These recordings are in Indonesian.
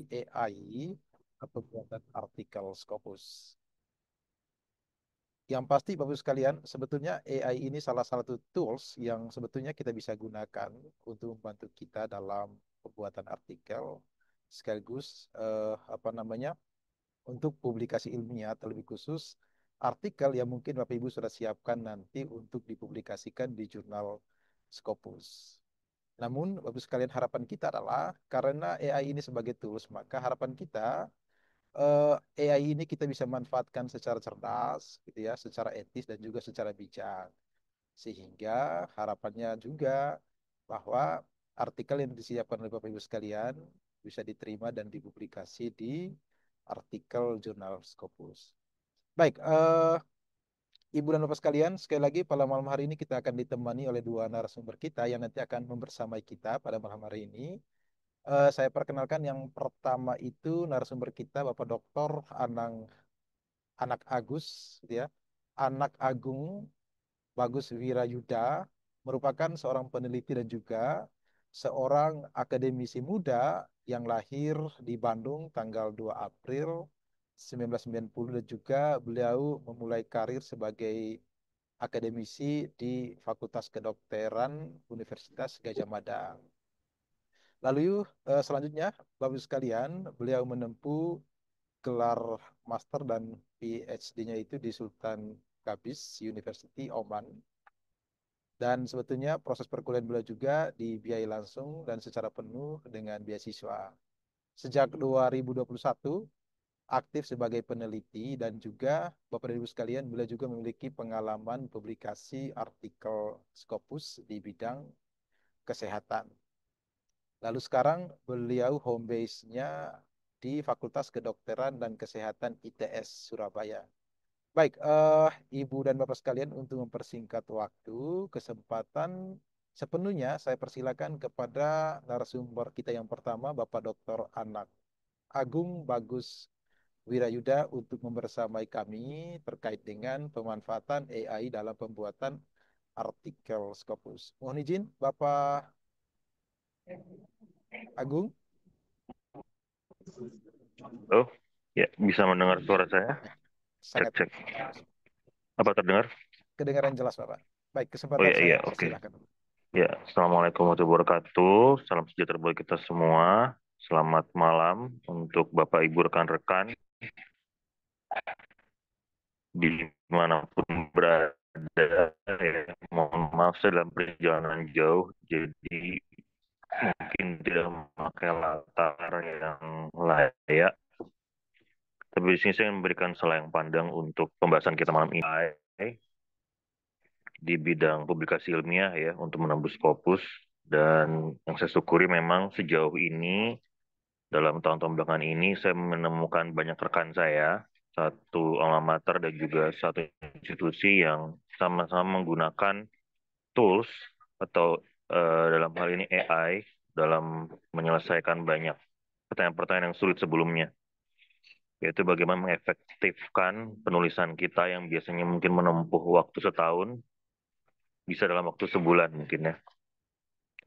AI pembuatan artikel Scopus. Yang pasti Bapak sekalian, sebetulnya AI ini salah satu tools yang sebetulnya kita bisa gunakan untuk membantu kita dalam pembuatan artikel sekaligus untuk publikasi ilmiah terlebih khusus artikel yang mungkin Bapak Ibu sudah siapkan nanti untuk dipublikasikan di jurnal Scopus. Namun Bapak sekalian harapan kita adalah karena AI ini sebagai tools, maka harapan kita AI ini kita bisa manfaatkan secara cerdas, gitu ya, secara etis dan juga secara bijak. Sehingga harapannya juga bahwa artikel yang disiapkan oleh Bapak Ibu sekalian bisa diterima dan dipublikasi di artikel jurnal Scopus. Baik, Ibu dan Bapak sekalian, sekali lagi pada malam hari ini kita akan ditemani oleh dua narasumber kita yang nanti akan membersamai kita pada malam hari ini. Saya perkenalkan yang pertama itu narasumber kita Bapak Dr. Anak Agus, gitu ya. Anak Agung Bagus Wirayuda merupakan seorang peneliti dan juga seorang akademisi muda yang lahir di Bandung tanggal 2 April 1990 dan juga beliau memulai karir sebagai akademisi di Fakultas Kedokteran Universitas Gajah Mada. Lalu selanjutnya, Bapak sekalian, beliau menempuh gelar master dan PhD-nya itu di Sultan Kabis University Oman. Dan sebetulnya proses perkuliahan beliau juga dibiayai langsung dan secara penuh dengan beasiswa. Sejak 2021 aktif sebagai peneliti dan juga Bapak dan Ibu sekalian beliau juga memiliki pengalaman publikasi artikel Scopus di bidang kesehatan. Lalu sekarang beliau home base-nya di Fakultas Kedokteran dan Kesehatan ITS Surabaya. Baik, Ibu dan Bapak sekalian, untuk mempersingkat waktu, kesempatan sepenuhnya saya persilakan kepada narasumber kita yang pertama, Bapak Dr. Anak Agung Bagus Wirayuda untuk membersamai kami terkait dengan pemanfaatan AI dalam pembuatan artikel Scopus. Mohon izin, Bapak Agung. Oh, ya, bisa mendengar suara saya? Ya, Cek, sangat cek. bagus. Apa terdengar? Kedengaran jelas, Bapak. Baik, Oh kesempatan iya, saya iya, oke. persilakan. Ya, Assalamualaikum warahmatullahi wabarakatuh. Salam sejahtera buat kita semua. Selamat malam untuk Bapak, Ibu, rekan-rekan dimanapun berada. Ya. Mohon maaf, saya dalam perjalanan jauh, jadi mungkin tidak memakai latar yang layak. Tapi di sini saya memberikan selayang pandang untuk pembahasan kita malam ini di bidang publikasi ilmiah ya untuk menembus Scopus, dan yang saya syukuri memang sejauh ini dalam tahun-tahun belakangan ini saya menemukan banyak rekan saya, satu alma mater dan juga satu institusi yang sama-sama menggunakan tools atau dalam hal ini AI dalam menyelesaikan banyak pertanyaan-pertanyaan yang sulit sebelumnya, yaitu bagaimana mengefektifkan penulisan kita yang biasanya mungkin menempuh waktu setahun bisa dalam waktu sebulan mungkin ya.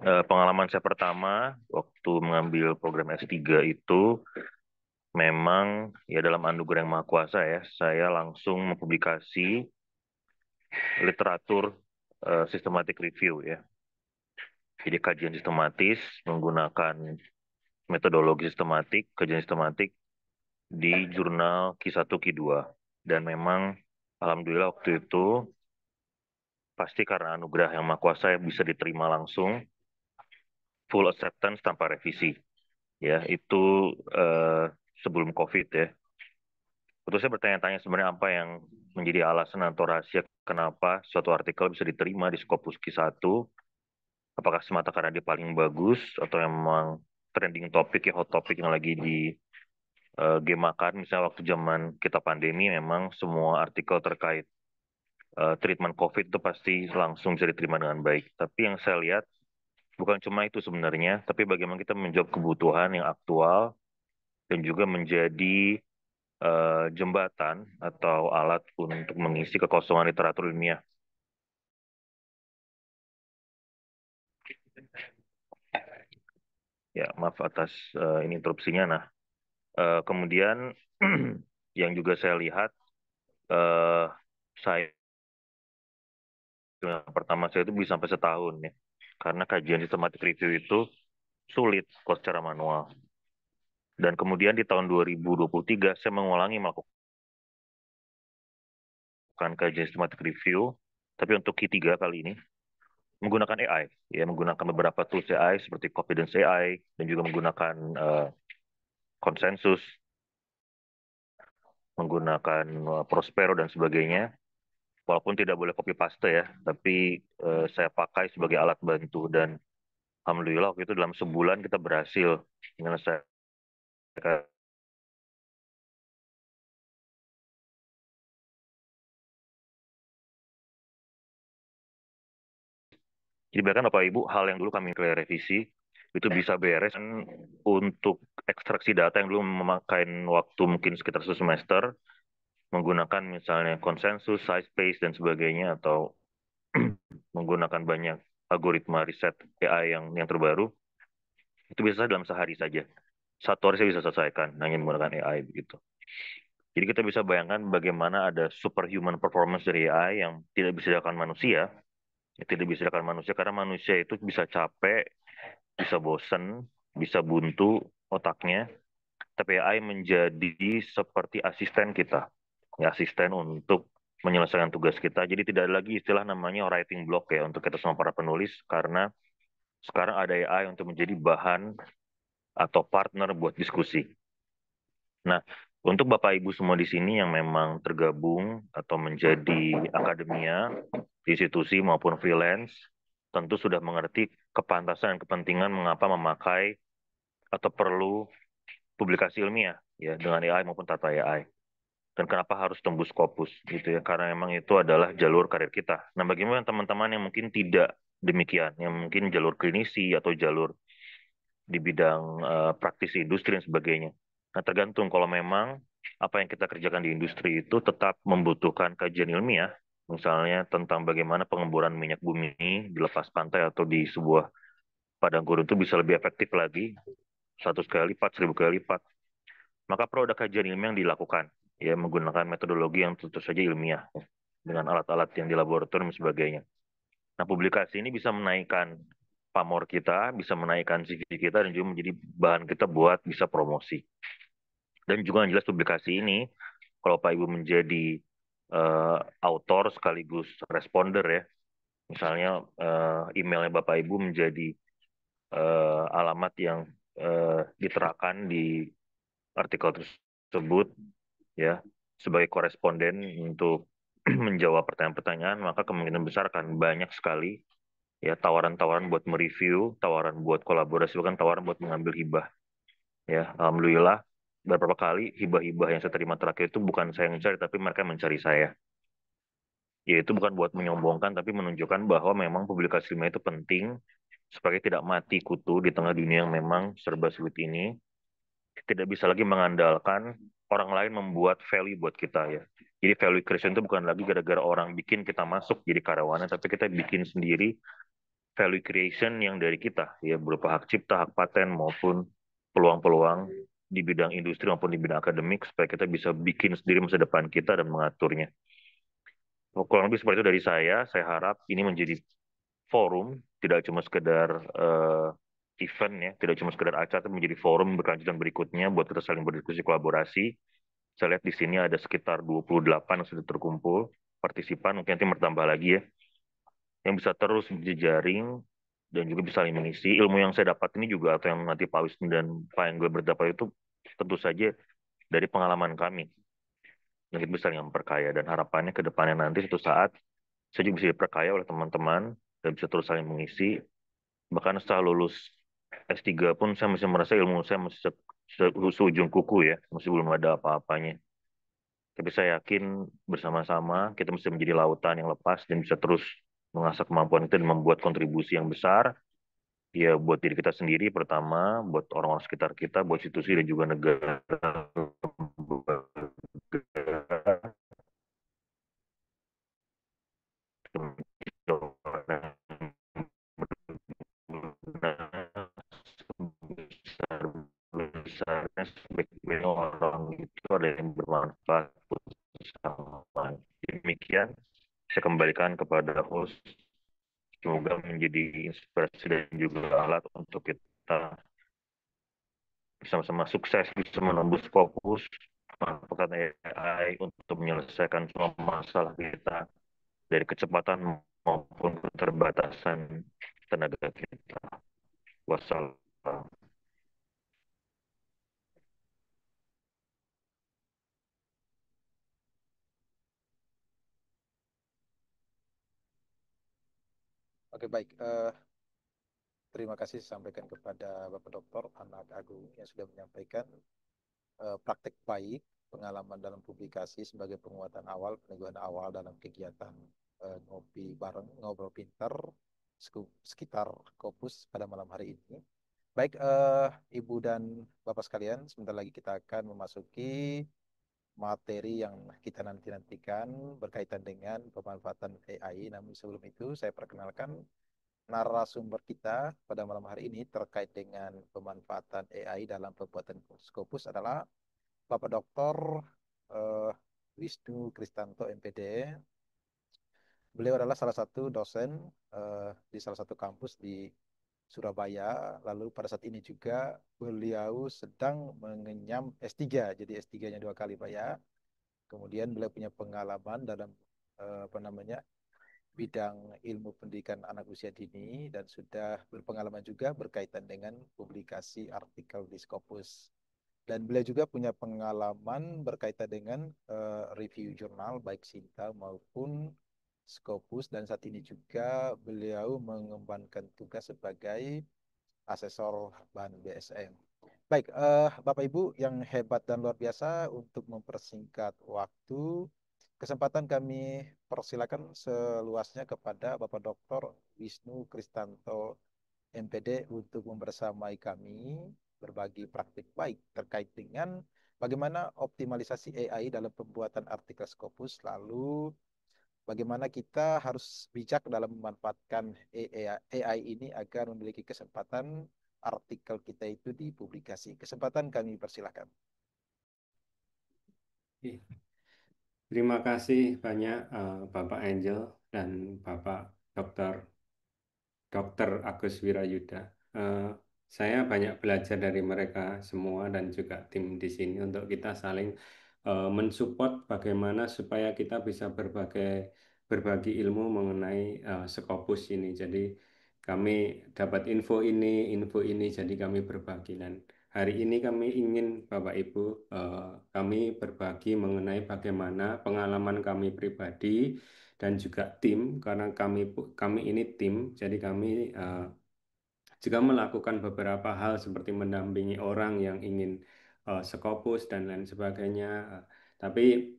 Pengalaman saya pertama waktu mengambil program S3 itu memang ya dalam anugerah yang maha kuasa ya, saya langsung mempublikasi literatur systematic review ya. Jadi kajian sistematis menggunakan metodologi sistematik, kajian sistematik di jurnal Q1 Q2. Dan memang alhamdulillah waktu itu pasti karena anugerah yang maha kuasa bisa diterima langsung, full acceptance tanpa revisi. Ya, itu sebelum COVID ya. Terus saya bertanya-tanya sebenarnya apa yang menjadi alasan atau rahasia kenapa suatu artikel bisa diterima di Scopus Q1. Apakah semata karena dia paling bagus atau memang trending topik ya, hot topik yang lagi di gemakan. Misalnya waktu zaman kita pandemi memang semua artikel terkait treatment COVID itu pasti langsung bisa diterima dengan baik. Tapi yang saya lihat bukan cuma itu sebenarnya, tapi bagaimana kita menjawab kebutuhan yang aktual dan juga menjadi jembatan atau alat untuk mengisi kekosongan literatur ilmiah. Ya, maaf atas ini interupsinya. Nah, Kemudian yang juga saya lihat, eh, saya yang pertama saya itu bisa sampai setahun ya, karena kajian systematic review itu sulit kalau secara manual. Dan kemudian di tahun 2023 saya mengulangi melakukan kajian systematic review, tapi untuk Q3 kali ini menggunakan AI, ya menggunakan beberapa tools AI seperti Confidence AI dan juga menggunakan konsensus, menggunakan Prospero dan sebagainya. Walaupun tidak boleh copy paste ya, tapi saya pakai sebagai alat bantu dan alhamdulillah waktu itu dalam sebulan kita berhasil menyelesaikan. Jadi bahkan Bapak Ibu, hal yang dulu kami revisi itu bisa beres. Dan untuk ekstraksi data yang dulu memakan waktu mungkin sekitar 1 semester, menggunakan misalnya konsensus, size space, dan sebagainya, atau menggunakan banyak algoritma riset AI yang terbaru, itu bisa dalam sehari saja. 1 hari saya bisa selesaikan hanya menggunakan AI begitu. Jadi kita bisa bayangkan bagaimana ada superhuman performance dari AI yang tidak bisa dilakukan manusia, tidak bisa dilakukan manusia karena manusia itu bisa capek, bisa bosen, bisa buntu otaknya, tapi AI menjadi seperti asisten kita, ya asisten untuk menyelesaikan tugas kita. Jadi tidak ada lagi istilah namanya writing block ya untuk kita semua para penulis, karena sekarang ada AI untuk menjadi bahan atau partner buat diskusi. Nah, untuk Bapak Ibu semua di sini yang memang tergabung atau menjadi akademia, institusi maupun freelance, tentu sudah mengerti kepantasan dan kepentingan mengapa memakai atau perlu publikasi ilmiah ya dengan AI maupun tata AI. Dan kenapa harus tembus Scopus gitu ya, karena memang itu adalah jalur karir kita. Nah, bagaimana teman-teman yang mungkin tidak demikian, yang mungkin jalur klinisi atau jalur di bidang praktisi industri dan sebagainya. Nah, tergantung kalau memang apa yang kita kerjakan di industri itu tetap membutuhkan kajian ilmiah, misalnya tentang bagaimana pengemburan minyak bumi di lepas pantai atau di sebuah padang gurun itu bisa lebih efektif lagi, 100 kali lipat, 1000 kali lipat, maka perlu ada kajian ilmiah yang dilakukan, ya menggunakan metodologi yang tentu saja ilmiah, ya, dengan alat-alat yang di laboratorium dan sebagainya. Nah, publikasi ini bisa menaikkan pamor kita, bisa menaikkan CV kita, dan juga menjadi bahan kita buat bisa promosi. Dan juga yang jelas publikasi ini, kalau Pak Ibu menjadi autor sekaligus responder ya, misalnya emailnya Bapak Ibu menjadi alamat yang diterakan di artikel tersebut, ya, sebagai koresponden untuk menjawab pertanyaan-pertanyaan, maka kemungkinan besar akan banyak sekali ya tawaran-tawaran buat mereview, tawaran buat kolaborasi, bahkan tawaran buat mengambil hibah. Ya, alhamdulillah beberapa kali hibah-hibah yang saya terima terakhir itu bukan saya yang mencari, tapi mereka mencari saya. Yaitu bukan buat menyombongkan, tapi menunjukkan bahwa memang publikasi ilmiah itu penting supaya tidak mati kutu di tengah dunia yang memang serba sulit ini. Tidak bisa lagi mengandalkan orang lain membuat value buat kita ya. Jadi value creation itu bukan lagi gara-gara orang bikin kita masuk jadi karyawannya, tapi kita bikin sendiri value creation yang dari kita ya, berupa hak cipta, hak paten maupun peluang-peluang di bidang industri maupun di bidang akademik supaya kita bisa bikin sendiri masa depan kita dan mengaturnya. Kurang lebih seperti itu dari saya. Saya harap ini menjadi forum, tidak cuma sekedar event ya, tidak cuma sekedar acara, tapi menjadi forum berkelanjutan berikutnya buat kita saling berdiskusi kolaborasi. Saya lihat di sini ada sekitar 28 yang sudah terkumpul partisipan, mungkin nanti bertambah lagi ya, yang bisa terus berjejaring dan juga bisa saling mengisi. Ilmu yang saya dapat ini juga, atau yang nanti Pak Wisnu dan Pak Enggar berdapat itu tentu saja dari pengalaman kami. Dan itu bisa yang memperkaya, dan harapannya ke depannya nanti suatu saat saya juga bisa diperkaya oleh teman-teman dan bisa terus saling mengisi. Bahkan setelah lulus S3 pun saya masih merasa ilmu saya masih seujung kuku ya, masih belum ada apa-apanya. Tapi saya yakin bersama-sama kita bisa menjadi lautan yang lepas dan bisa terus mengasah kemampuan kita dan membuat kontribusi yang besar, ya buat diri kita sendiri pertama, buat orang-orang sekitar kita, buat institusi dan juga negara. Sebesar-besarnya sebaik-baiknya orang itu ada yang bermanfaat sama. Demikian, saya kembalikan kepada host. Semoga menjadi inspirasi dan juga alat untuk kita bersama-sama sukses bisa menembus fokus memanfaatkan AI untuk menyelesaikan semua masalah kita dari kecepatan maupun keterbatasan tenaga kita. Wassalam. Oke, baik. Terima kasih sampaikan kepada Bapak Doktor Anak Agung yang sudah menyampaikan praktek baik, pengalaman dalam publikasi sebagai penguatan awal, peneguhan awal dalam kegiatan ngopi bareng, ngobrol pinter sekitar Kopus pada malam hari ini. Baik, Ibu dan Bapak sekalian, sebentar lagi kita akan memasuki materi yang kita nantikan berkaitan dengan pemanfaatan AI. Namun sebelum itu, saya perkenalkan narasumber kita pada malam hari ini terkait dengan pemanfaatan AI dalam pembuatan Scopus adalah Bapak Dr. eh, Wisnu Kristanto MPD. Beliau adalah salah satu dosen di salah satu kampus di Surabaya. Lalu pada saat ini juga beliau sedang mengenyam S3, jadi S3-nya 2 kali Pak ya. Kemudian beliau punya pengalaman dalam apa namanya bidang ilmu pendidikan anak usia dini dan sudah berpengalaman juga berkaitan dengan publikasi artikel di Scopus. Dan beliau juga punya pengalaman berkaitan dengan review jurnal baik Sinta maupun Scopus dan saat ini juga beliau mengembangkan tugas sebagai asesor bahan BSM. Baik, Bapak Ibu yang hebat dan luar biasa untuk mempersingkat waktu, kesempatan kami persilakan seluasnya kepada Bapak Dr. Wisnu Kristanto MPD untuk membersamai kami berbagi praktik baik terkait dengan bagaimana optimalisasi AI dalam pembuatan artikel Scopus, lalu bagaimana kita harus bijak dalam memanfaatkan AI ini agar memiliki kesempatan artikel kita itu dipublikasi. Kesempatan kami persilahkan. Terima kasih banyak Bapak Angel dan Bapak Dokter Agus Wirayuda. Eh, saya banyak belajar dari mereka semua dan juga tim di sini untuk kita saling mensupport bagaimana supaya kita bisa berbagi ilmu mengenai Scopus ini. Jadi kami dapat info ini, jadi kami berbagi. Dan hari ini kami ingin Bapak Ibu, kami berbagi mengenai bagaimana pengalaman kami pribadi dan juga tim, karena kami ini tim, jadi kami juga melakukan beberapa hal seperti mendampingi orang yang ingin Scopus dan lain sebagainya. Tapi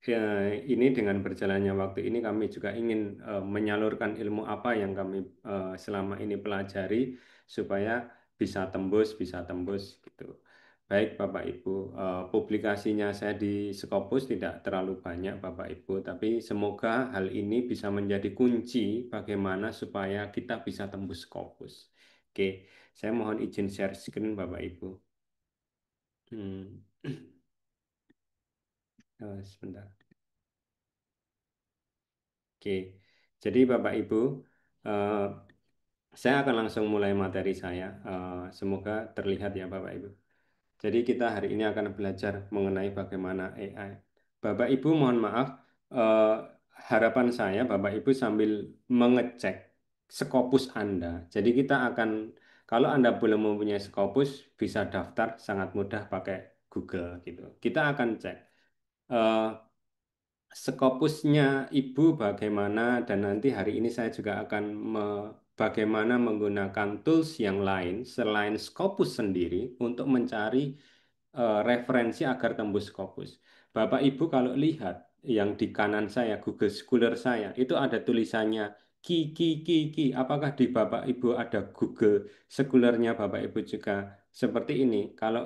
ya, ini dengan berjalannya waktu ini kami juga ingin menyalurkan ilmu apa yang kami selama ini pelajari supaya bisa tembus gitu. Baik Bapak Ibu, publikasinya saya di Scopus tidak terlalu banyak Bapak Ibu, tapi semoga hal ini bisa menjadi kunci bagaimana supaya kita bisa tembus Scopus. Oke, saya mohon izin share screen Bapak Ibu. Hmm. Sebentar. Oke, jadi Bapak Ibu, eh, saya akan langsung mulai materi saya. Semoga terlihat ya Bapak Ibu. Jadi kita hari ini akan belajar mengenai bagaimana AI. Bapak Ibu mohon maaf, eh, harapan saya Bapak Ibu sambil mengecek Scopus Anda. Jadi kita akan, kalau Anda belum mempunyai Scopus, bisa daftar sangat mudah pakai Google gitu. Kita akan cek. eh, Skopusnya Ibu bagaimana dan nanti hari ini saya juga akan bagaimana menggunakan tools yang lain selain Scopus sendiri untuk mencari referensi agar tembus Scopus. Bapak Ibu kalau lihat yang di kanan saya Google Scholar saya itu ada tulisannya ki. Apakah di Bapak Ibu ada Google Scholar-nya Bapak Ibu juga seperti ini? Kalau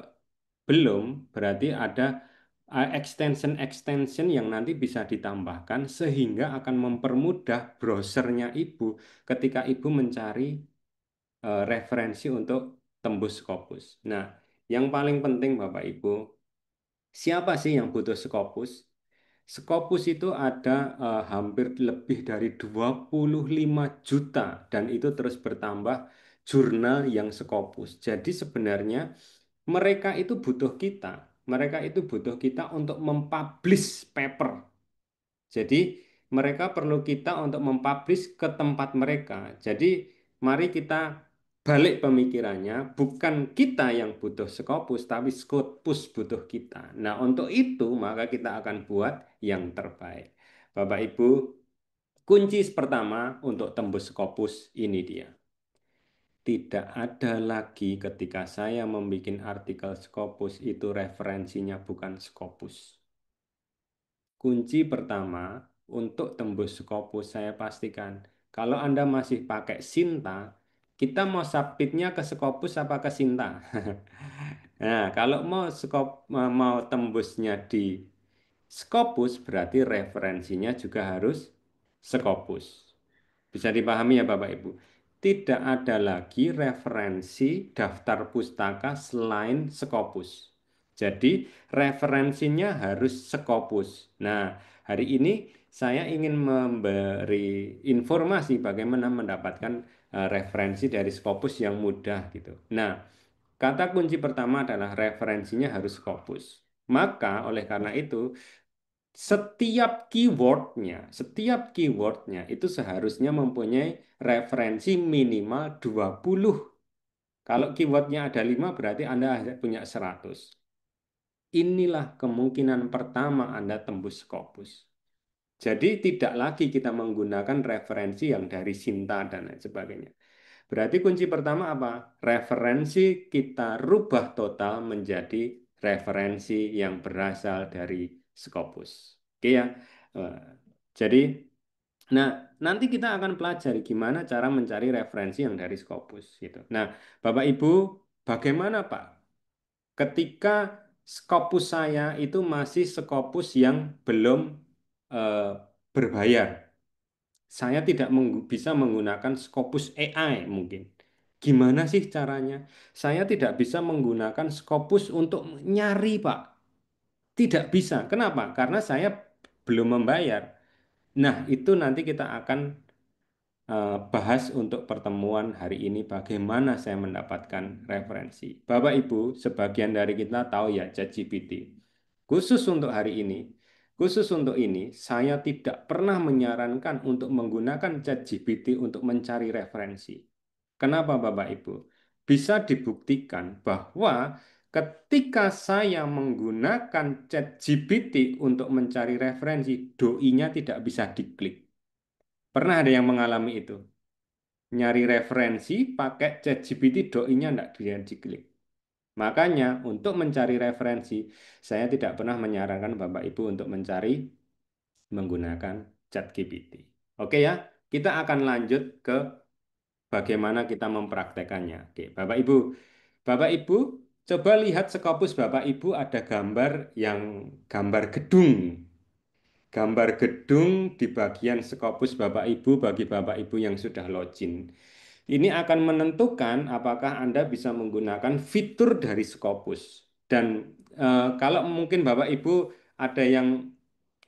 belum berarti ada extension-extension yang nanti bisa ditambahkan sehingga akan mempermudah browsernya Ibu ketika Ibu mencari referensi untuk tembus Scopus. Nah, Yang paling penting Bapak Ibu, siapa sih yang butuh Scopus? Scopus itu ada hampir lebih dari 25 juta dan itu terus bertambah jurnal yang Scopus. Jadi sebenarnya mereka itu butuh kita. Mereka itu butuh kita untuk mempublish paper. Jadi mereka perlu kita untuk mempublish ke tempat mereka. Jadi mari kita balik pemikirannya, bukan kita yang butuh Scopus, tapi Scopus butuh kita. Nah, untuk itu maka kita akan buat yang terbaik. Bapak Ibu, kunci pertama untuk tembus Scopus ini dia. Tidak ada lagi ketika saya membuat artikel Scopus itu referensinya bukan Scopus. Kunci pertama untuk tembus Scopus saya pastikan kalau Anda masih pakai Sinta, kita mau submitnya ke Scopus apa ke Sinta? Nah, kalau mau tembusnya di Scopus berarti referensinya juga harus Scopus. Bisa dipahami ya Bapak Ibu? Tidak ada lagi referensi daftar pustaka selain Scopus. Jadi referensinya harus Scopus. Nah, hari ini saya ingin memberi informasi bagaimana mendapatkan referensi dari Scopus yang mudah gitu. Nah, kata kunci pertama adalah referensinya harus Scopus. Maka oleh karena itu setiap keywordnya itu seharusnya mempunyai referensi minimal 20. Kalau keywordnya ada 5 berarti Anda punya 100. Inilah kemungkinan pertama Anda tembus Scopus. Jadi tidak lagi kita menggunakan referensi yang dari Sinta dan lain sebagainya. Berarti kunci pertama apa? Referensi kita rubah total menjadi referensi yang berasal dari Scopus. Oke ya. Eh, Jadi, nah nanti kita akan pelajari gimana cara mencari referensi yang dari Scopus gitu. Nah, Bapak Ibu, bagaimana Pak? Ketika Scopus saya itu masih Scopus yang belum eh, berbayar. Saya tidak bisa menggunakan Scopus AI mungkin. Gimana sih caranya? Saya tidak bisa menggunakan Scopus untuk nyari, Pak. Tidak bisa. Kenapa? Karena saya belum membayar. Nah, itu nanti kita akan bahas untuk pertemuan hari ini bagaimana saya mendapatkan referensi. Bapak Ibu, sebagian dari kita tahu ya ChatGPT. Khusus untuk hari ini, khusus untuk ini, saya tidak pernah menyarankan untuk menggunakan ChatGPT untuk mencari referensi. Kenapa Bapak Ibu? Bisa dibuktikan bahwa ketika saya menggunakan ChatGPT untuk mencari referensi, doi-nya tidak bisa diklik. Pernah ada yang mengalami itu? Nyari referensi pakai ChatGPT, doi-nya tidak bisa diklik. Makanya untuk mencari referensi, saya tidak pernah menyarankan Bapak Ibu untuk mencari menggunakan ChatGPT. Oke ya, kita akan lanjut ke bagaimana kita mempraktekannya. Oke, Bapak Ibu, coba lihat Scopus Bapak Ibu ada gambar gedung. Gambar gedung di bagian Scopus Bapak Ibu bagi Bapak Ibu yang sudah login. Ini akan menentukan apakah Anda bisa menggunakan fitur dari Scopus. Dan kalau mungkin Bapak Ibu ada yang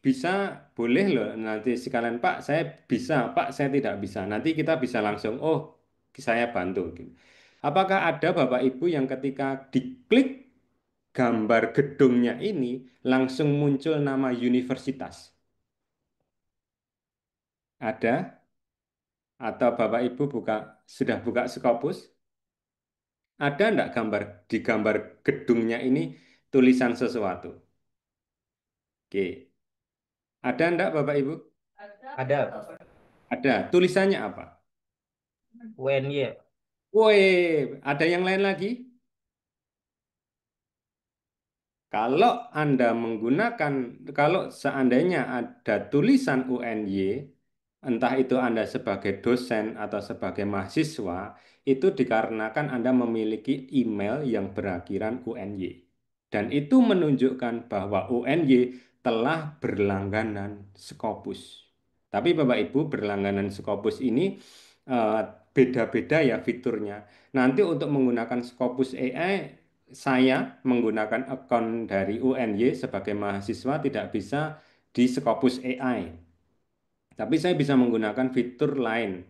bisa, boleh loh nanti sekalian Pak, saya bisa, Pak, saya tidak bisa. Nanti kita bisa langsung, oh, saya bantu. Apakah ada Bapak Ibu yang ketika diklik gambar gedungnya ini langsung muncul nama universitas? Ada? Atau Bapak Ibu sudah buka Scopus? Ada enggak di gambar gedungnya ini tulisan sesuatu? Oke. Ada enggak Bapak Ibu? Ada Ada. Tulisannya apa? UNY. Woi, ada yang lain lagi? Kalau Anda menggunakan, kalau seandainya ada tulisan UNY, entah itu Anda sebagai dosen atau sebagai mahasiswa, itu dikarenakan Anda memiliki email yang berakhiran UNY. Dan itu menunjukkan bahwa UNY telah berlangganan Scopus. Tapi Bapak Ibu, berlangganan Scopus ini eh, beda-beda ya fiturnya. Nanti untuk menggunakan Scopus AI saya menggunakan akun dari UNY sebagai mahasiswa tidak bisa di Scopus AI. Tapi saya bisa menggunakan fitur lain.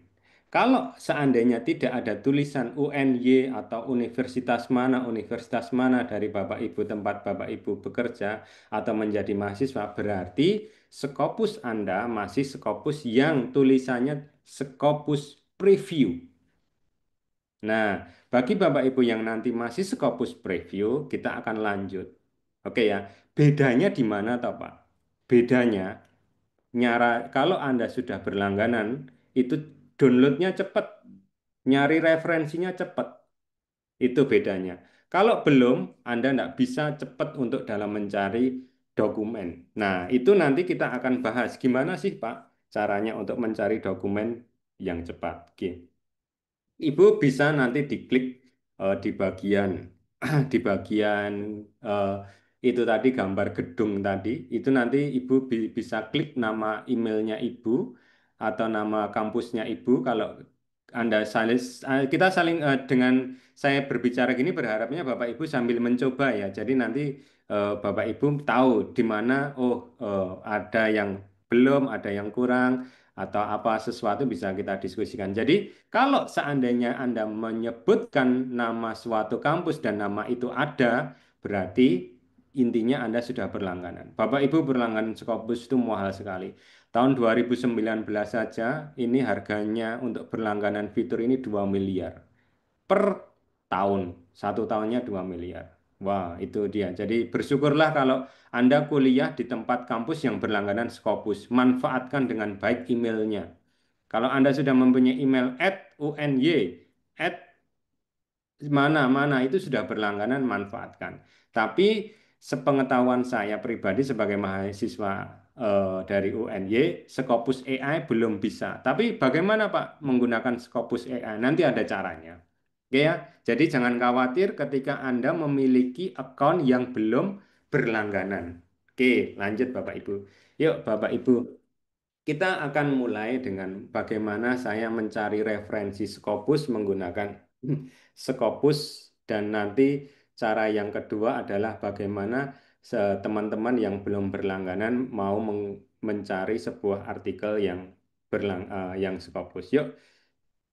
Kalau seandainya tidak ada tulisan UNY atau universitas mana dari Bapak Ibu tempat Bapak Ibu bekerja atau menjadi mahasiswa, berarti Scopus Anda masih Scopus yang tulisannya Scopus Preview. Nah, bagi Bapak Ibu yang nanti masih Scopus Preview, kita akan lanjut. Oke ya, bedanya di mana toh Pak? Bedanya kalau Anda sudah berlangganan, itu downloadnya cepat, nyari referensinya cepat. Itu bedanya. Kalau belum, Anda tidak bisa cepat untuk dalam mencari dokumen. Nah, itu nanti kita akan bahas. Gimana sih Pak caranya untuk mencari dokumen yang cepat? Oke. Ibu bisa nanti diklik di bagian di bagian eh, itu tadi gambar gedung tadi itu nanti Ibu bisa klik nama emailnya Ibu atau nama kampusnya Ibu kalau Anda kita saling dengan saya berbicara gini berharapnya Bapak Ibu sambil mencoba ya. Jadi nanti Bapak Ibu tahu di mana ada yang belum, ada yang kurang atau apa sesuatu bisa kita diskusikan. Jadi kalau seandainya Anda menyebutkan nama suatu kampus dan nama itu ada, berarti intinya Anda sudah berlangganan. Bapak Ibu berlangganan Scopus itu mahal sekali. Tahun 2019 saja ini harganya untuk berlangganan fitur ini 2 miliar per tahun. Satu tahunnya 2 miliar. Wah, itu dia. Jadi bersyukurlah kalau Anda kuliah di tempat kampus yang berlangganan Scopus. Manfaatkan dengan baik emailnya. Kalau Anda sudah mempunyai email @uny, mana-mana itu sudah berlangganan, manfaatkan. Tapi sepengetahuan saya pribadi sebagai mahasiswa dari UNY, Scopus AI belum bisa. Tapi bagaimana Pak menggunakan Scopus AI? Nanti ada caranya. Oke ya, jadi jangan khawatir ketika Anda memiliki akun yang belum berlangganan. Oke, lanjut Bapak Ibu. Yuk Bapak Ibu, kita akan mulai dengan bagaimana saya mencari referensi Scopus menggunakan Scopus dan nanti cara yang kedua adalah bagaimana teman-teman yang belum berlangganan mau mencari sebuah artikel yang yang Scopus. Yuk,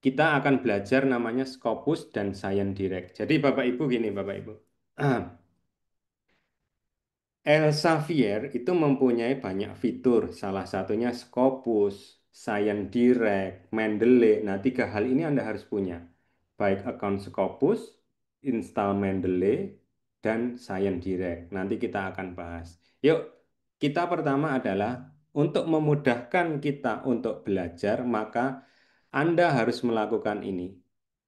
kita akan belajar namanya Scopus dan Science Direct. Jadi Bapak Ibu gini Bapak Ibu. Elsevier itu mempunyai banyak fitur, salah satunya Scopus, Science Direct, Mendeley. Nah, tiga hal ini Anda harus punya. Baik akun Scopus, install Mendeley, dan Science Direct. Nanti kita akan bahas. Yuk, kita pertama adalah untuk memudahkan kita untuk belajar, maka Anda harus melakukan ini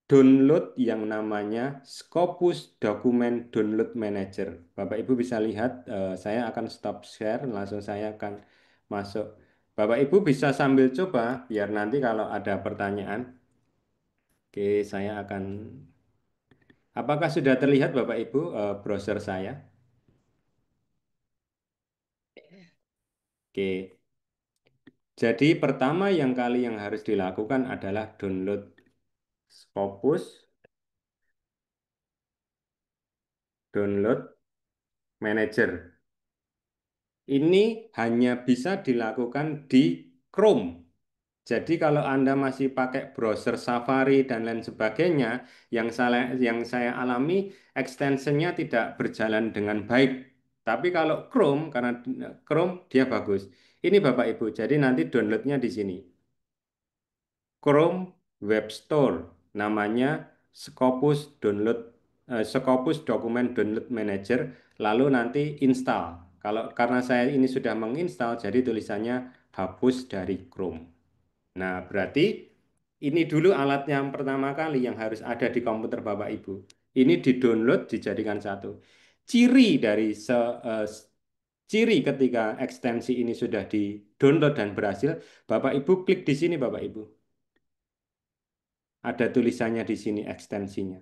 download yang namanya Scopus Document Download Manager. Bapak Ibu bisa lihat, saya akan stop share, langsung saya akan masuk. Bapak Ibu bisa sambil coba, biar nanti kalau ada pertanyaan, oke, saya akan. Apakah sudah terlihat Bapak Ibu browser saya? Oke, jadi pertama yang harus dilakukan adalah download Scopus, download Manager. Ini hanya bisa dilakukan di Chrome. Jadi kalau Anda masih pakai browser Safari dan lain sebagainya, yang saya alami extensionnya tidak berjalan dengan baik. Tapi kalau Chrome, karena Chrome dia bagus. Ini Bapak Ibu, jadi nanti downloadnya di sini. Chrome Web Store, namanya Scopus Document Download Manager, lalu nanti install. Karena saya ini sudah menginstal, jadi tulisannya hapus dari Chrome. Nah, berarti ini dulu alat yang pertama kali yang harus ada di komputer Bapak Ibu. Ini di-download, dijadikan satu. Ciri ketika ekstensi ini sudah di-download dan berhasil, Bapak Ibu klik di sini Bapak Ibu. Ada tulisannya di sini ekstensinya.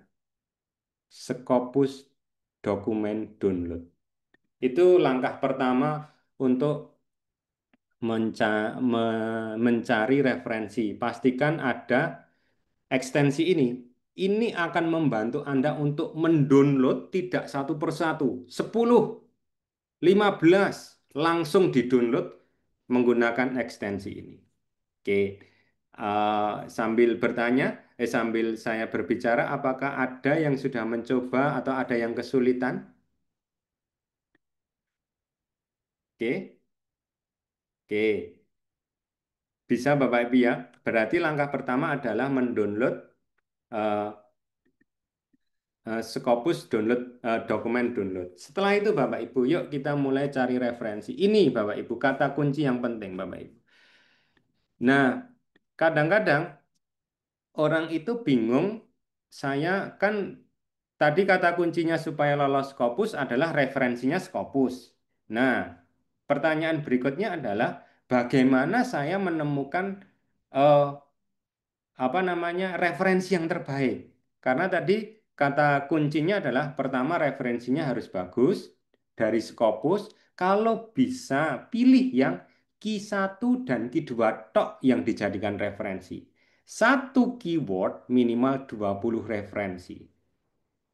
Scopus Dokumen Download. Itu langkah pertama untuk mencari referensi. Pastikan ada ekstensi ini. Ini akan membantu Anda untuk mendownload tidak satu persatu, 10, 15 langsung didownload menggunakan ekstensi ini. Oke, sambil bertanya, sambil saya berbicara, apakah ada yang sudah mencoba atau ada yang kesulitan? Oke, oke, bisa Bapak Ibu ya. Berarti langkah pertama adalah mendownload eh, Scopus download dokumen download. Setelah itu Bapak Ibu, yuk kita mulai cari referensi. Ini Bapak Ibu kata kunci yang penting Bapak Ibu. Nah, kadang-kadang orang itu bingung. Saya kan tadi kata kuncinya supaya lolos Scopus adalah referensinya Scopus. Nah, pertanyaan berikutnya adalah bagaimana saya menemukan eh, apa namanya referensi yang terbaik. Karena tadi kata kuncinya adalah pertama referensinya harus bagus dari Scopus. Kalau bisa pilih yang Q1 dan Q2 tok yang dijadikan referensi. Satu keyword minimal 20 referensi.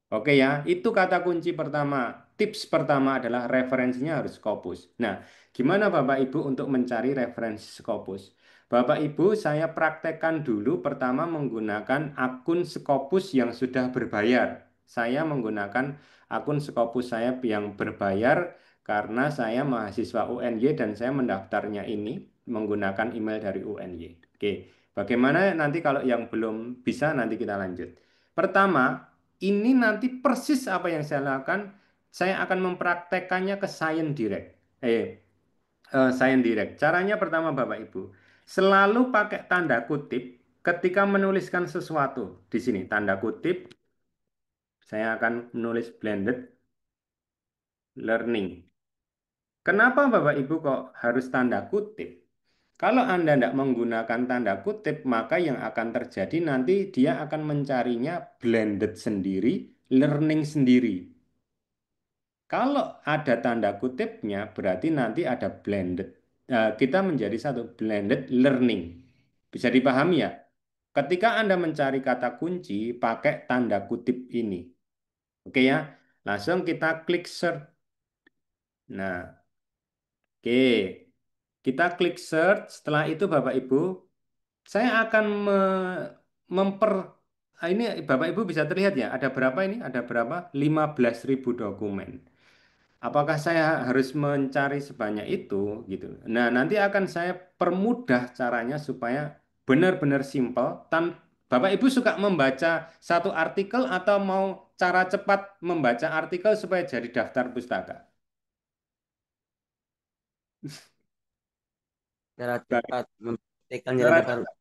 Oke ya, itu kata kunci pertama. Tips pertama adalah referensinya harus Scopus. Nah, gimana Bapak Ibu untuk mencari referensi Scopus? Bapak Ibu, saya praktekkan dulu pertama menggunakan akun Scopus yang sudah berbayar. Saya menggunakan akun Scopus saya yang berbayar karena saya mahasiswa UNY dan saya mendaftarnya ini menggunakan email dari UNY. Oke, bagaimana nanti kalau yang belum bisa nanti kita lanjut. Pertama, ini nanti persis apa yang saya lakukan. Saya akan mempraktekannya ke Science Direct. Science Direct. Caranya pertama Bapak Ibu, selalu pakai tanda kutip ketika menuliskan sesuatu. Di sini tanda kutip, saya akan menulis blended learning. Kenapa Bapak Ibu kok harus tanda kutip? Kalau Anda tidak menggunakan tanda kutip, maka yang akan terjadi nanti dia akan mencarinya blended sendiri, learning sendiri. Kalau ada tanda kutipnya, berarti nanti ada blended. Kita menjadi satu blended learning. Bisa dipahami ya? Ketika Anda mencari kata kunci, pakai tanda kutip ini. Oke ya, langsung kita klik search. Nah, oke. Kita klik search. Setelah itu Bapak Ibu, saya akan memper... ini Bapak Ibu bisa terlihat ya, ada berapa ini? Ada berapa? 15.000 dokumen. Apakah saya harus mencari sebanyak itu gitu. Nah, nanti akan saya permudah caranya supaya benar-benar simpel. Bapak Ibu suka membaca satu artikel atau mau cara cepat membaca artikel supaya jadi daftar pustaka? Cara Baik, cepat mempraktikkan jalan cara cepat.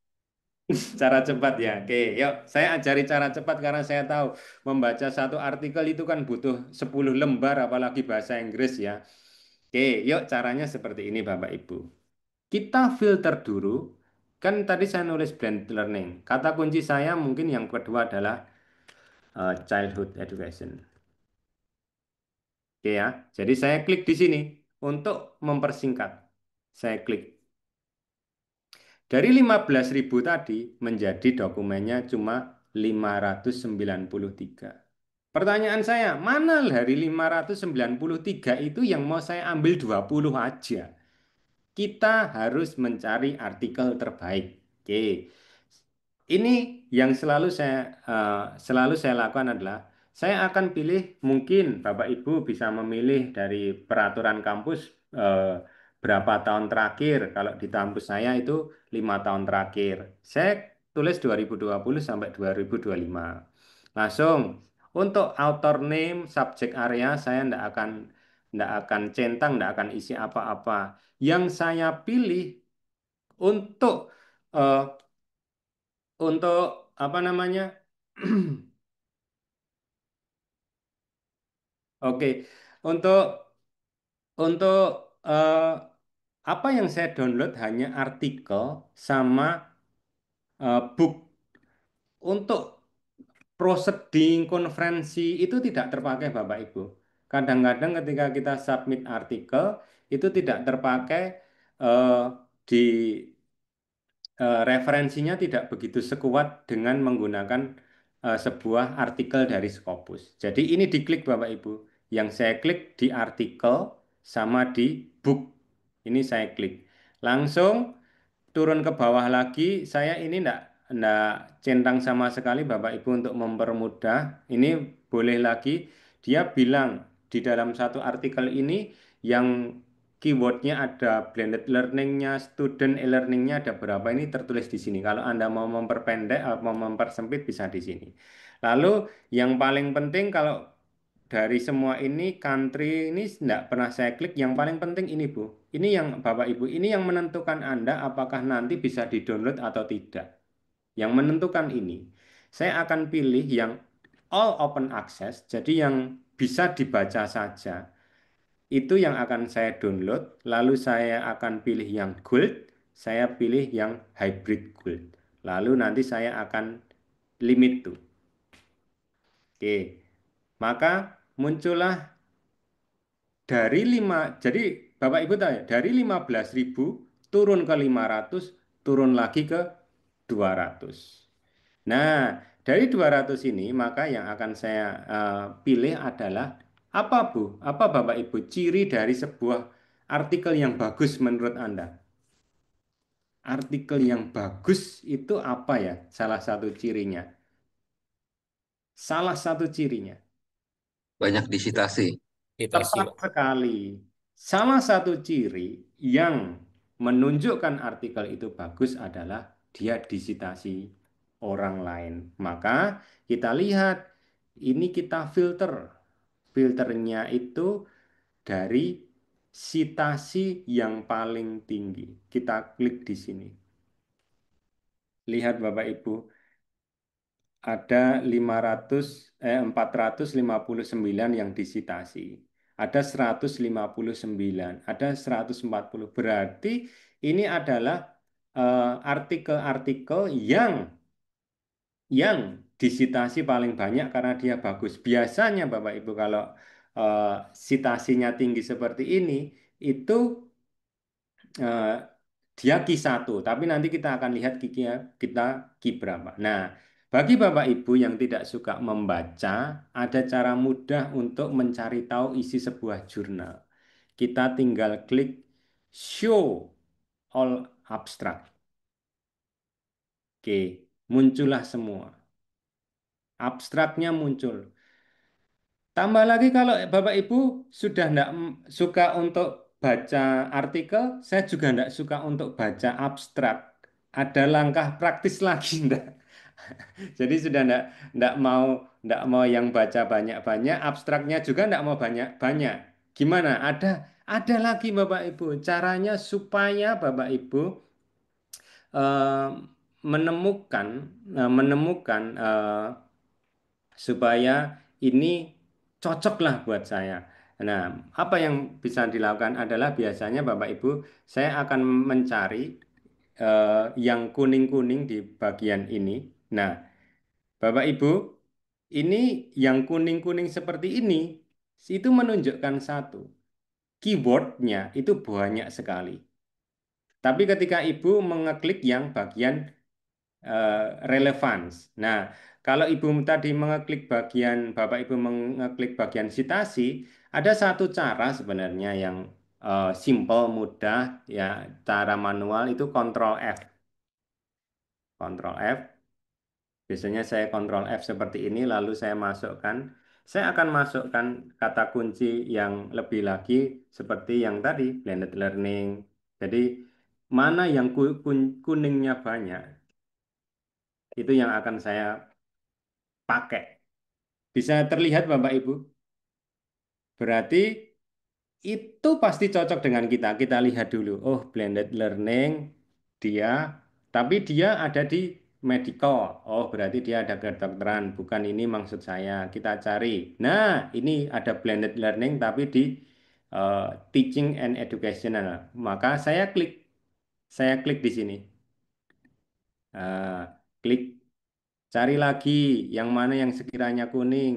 cara cepat ya. Oke, yuk saya ajari cara cepat karena saya tahu membaca satu artikel itu kan butuh 10 lembar apalagi bahasa Inggris ya. Oke, yuk caranya seperti ini Bapak Ibu. Kita filter dulu. Kan tadi saya nulis blended learning. Kata kunci saya mungkin yang kedua adalah childhood education. Oke ya. Jadi saya klik di sini untuk mempersingkat. Saya klik. Dari 15.000 tadi menjadi dokumennya cuma 593. Pertanyaan saya, mana dari 593 itu yang mau saya ambil 20 aja? Kita harus mencari artikel terbaik. Oke. Ini yang selalu saya lakukan adalah saya akan pilih mungkin Bapak Ibu bisa memilih dari peraturan kampus berapa tahun terakhir. Kalau di kampus saya itu 5 tahun terakhir. Saya tulis 2020 sampai 2025. Langsung untuk author name, subject area saya tidak akan centang, tidak akan isi apa-apa. Yang saya pilih untuk eh, apa namanya? Oke, untuk untuk eh, apa yang saya download hanya artikel sama book. Untuk proceeding konferensi itu tidak terpakai Bapak Ibu. Kadang-kadang ketika kita submit artikel itu tidak terpakai eh, di referensinya tidak begitu sekuat dengan menggunakan sebuah artikel dari Scopus. Jadi ini diklik Bapak Ibu. Yang saya klik di artikel sama di book. Ini saya klik. Langsung turun ke bawah lagi, saya ini enggak centang sama sekali Bapak Ibu untuk mempermudah. Ini boleh lagi, dia bilang di dalam satu artikel ini yang keywordnya ada blended learningnya, student e-learningnya ada berapa ini tertulis di sini. Kalau Anda mau memperpendek, mau mempersempit bisa di sini. Lalu yang paling penting kalau dari semua ini country ini tidak pernah saya klik. Yang paling penting ini Bu. Ini yang Bapak Ibu, ini yang menentukan Anda apakah nanti bisa di-download atau tidak. Yang menentukan ini. Saya akan pilih yang all open access, jadi yang bisa dibaca saja. Itu yang akan saya download, lalu saya akan pilih yang gold, saya pilih yang hybrid gold. Lalu nanti saya akan limit tuh. Oke. Maka muncullah dari 5, jadi Bapak Ibu tahu ya, dari 15.000 turun ke 500, turun lagi ke 200. Nah, dari 200 ini maka yang akan saya pilih adalah apa Bu? Apa Bapak Ibu ciri dari sebuah artikel yang bagus menurut Anda? Artikel yang bagus itu apa ya? Salah satu cirinya. Salah satu cirinya. Banyak disitasi. Citasi, Tepat Pak. sekali. Salah satu ciri yang menunjukkan artikel itu bagus adalah dia disitasi orang lain. Maka kita lihat, ini kita filter. Filternya itu dari sitasi yang paling tinggi. Kita klik di sini. Lihat Bapak Ibu, ada 459 yang disitasi. Ada 159, ada 140. Berarti ini adalah artikel-artikel yang disitasi paling banyak karena dia bagus. Biasanya Bapak Ibu kalau sitasinya tinggi seperti ini itu eh, dia Q1, tapi nanti kita akan lihat kita Q berapa. Nah, bagi Bapak Ibu yang tidak suka membaca, ada cara mudah untuk mencari tahu isi sebuah jurnal. Kita tinggal klik Show All Abstract. Oke, muncullah semua. Abstraknya muncul. Tambah lagi kalau Bapak Ibu sudah tidak suka untuk baca artikel, saya juga tidak suka untuk baca abstrak. Ada langkah praktis lagi enggak? Jadi sudah enggak mau yang baca banyak-banyak, abstraknya juga enggak mau banyak-banyak. Gimana? Ada lagi Bapak Ibu, caranya supaya Bapak Ibu eh, menemukan supaya ini cocoklah buat saya. Nah, apa yang bisa dilakukan adalah biasanya Bapak Ibu, saya akan mencari yang kuning-kuning di bagian ini. Nah, Bapak Ibu, ini yang kuning-kuning seperti ini, itu menunjukkan satu, keywordnya itu banyak sekali. Tapi ketika Ibu mengeklik yang bagian relevance. Nah, kalau Ibu tadi mengeklik bagian, Bapak Ibu mengeklik bagian sitasi, ada satu cara sebenarnya yang simple, mudah, ya, cara manual itu Ctrl F. Ctrl F. Biasanya saya Ctrl F seperti ini, lalu saya akan masukkan kata kunci yang lebih lagi seperti yang tadi, blended learning. Jadi, mana yang kuningnya banyak, itu yang akan saya pakai. Bisa terlihat Bapak Ibu? Berarti itu pasti cocok dengan kita. Kita lihat dulu. Oh, blended learning dia, tapi dia ada di medical. Oh, berarti dia ada kedokteran. Bukan ini maksud saya. Kita cari. Nah, ini ada blended learning tapi di eh, teaching and educational. Maka saya klik di sini. Klik cari lagi yang mana yang sekiranya kuning.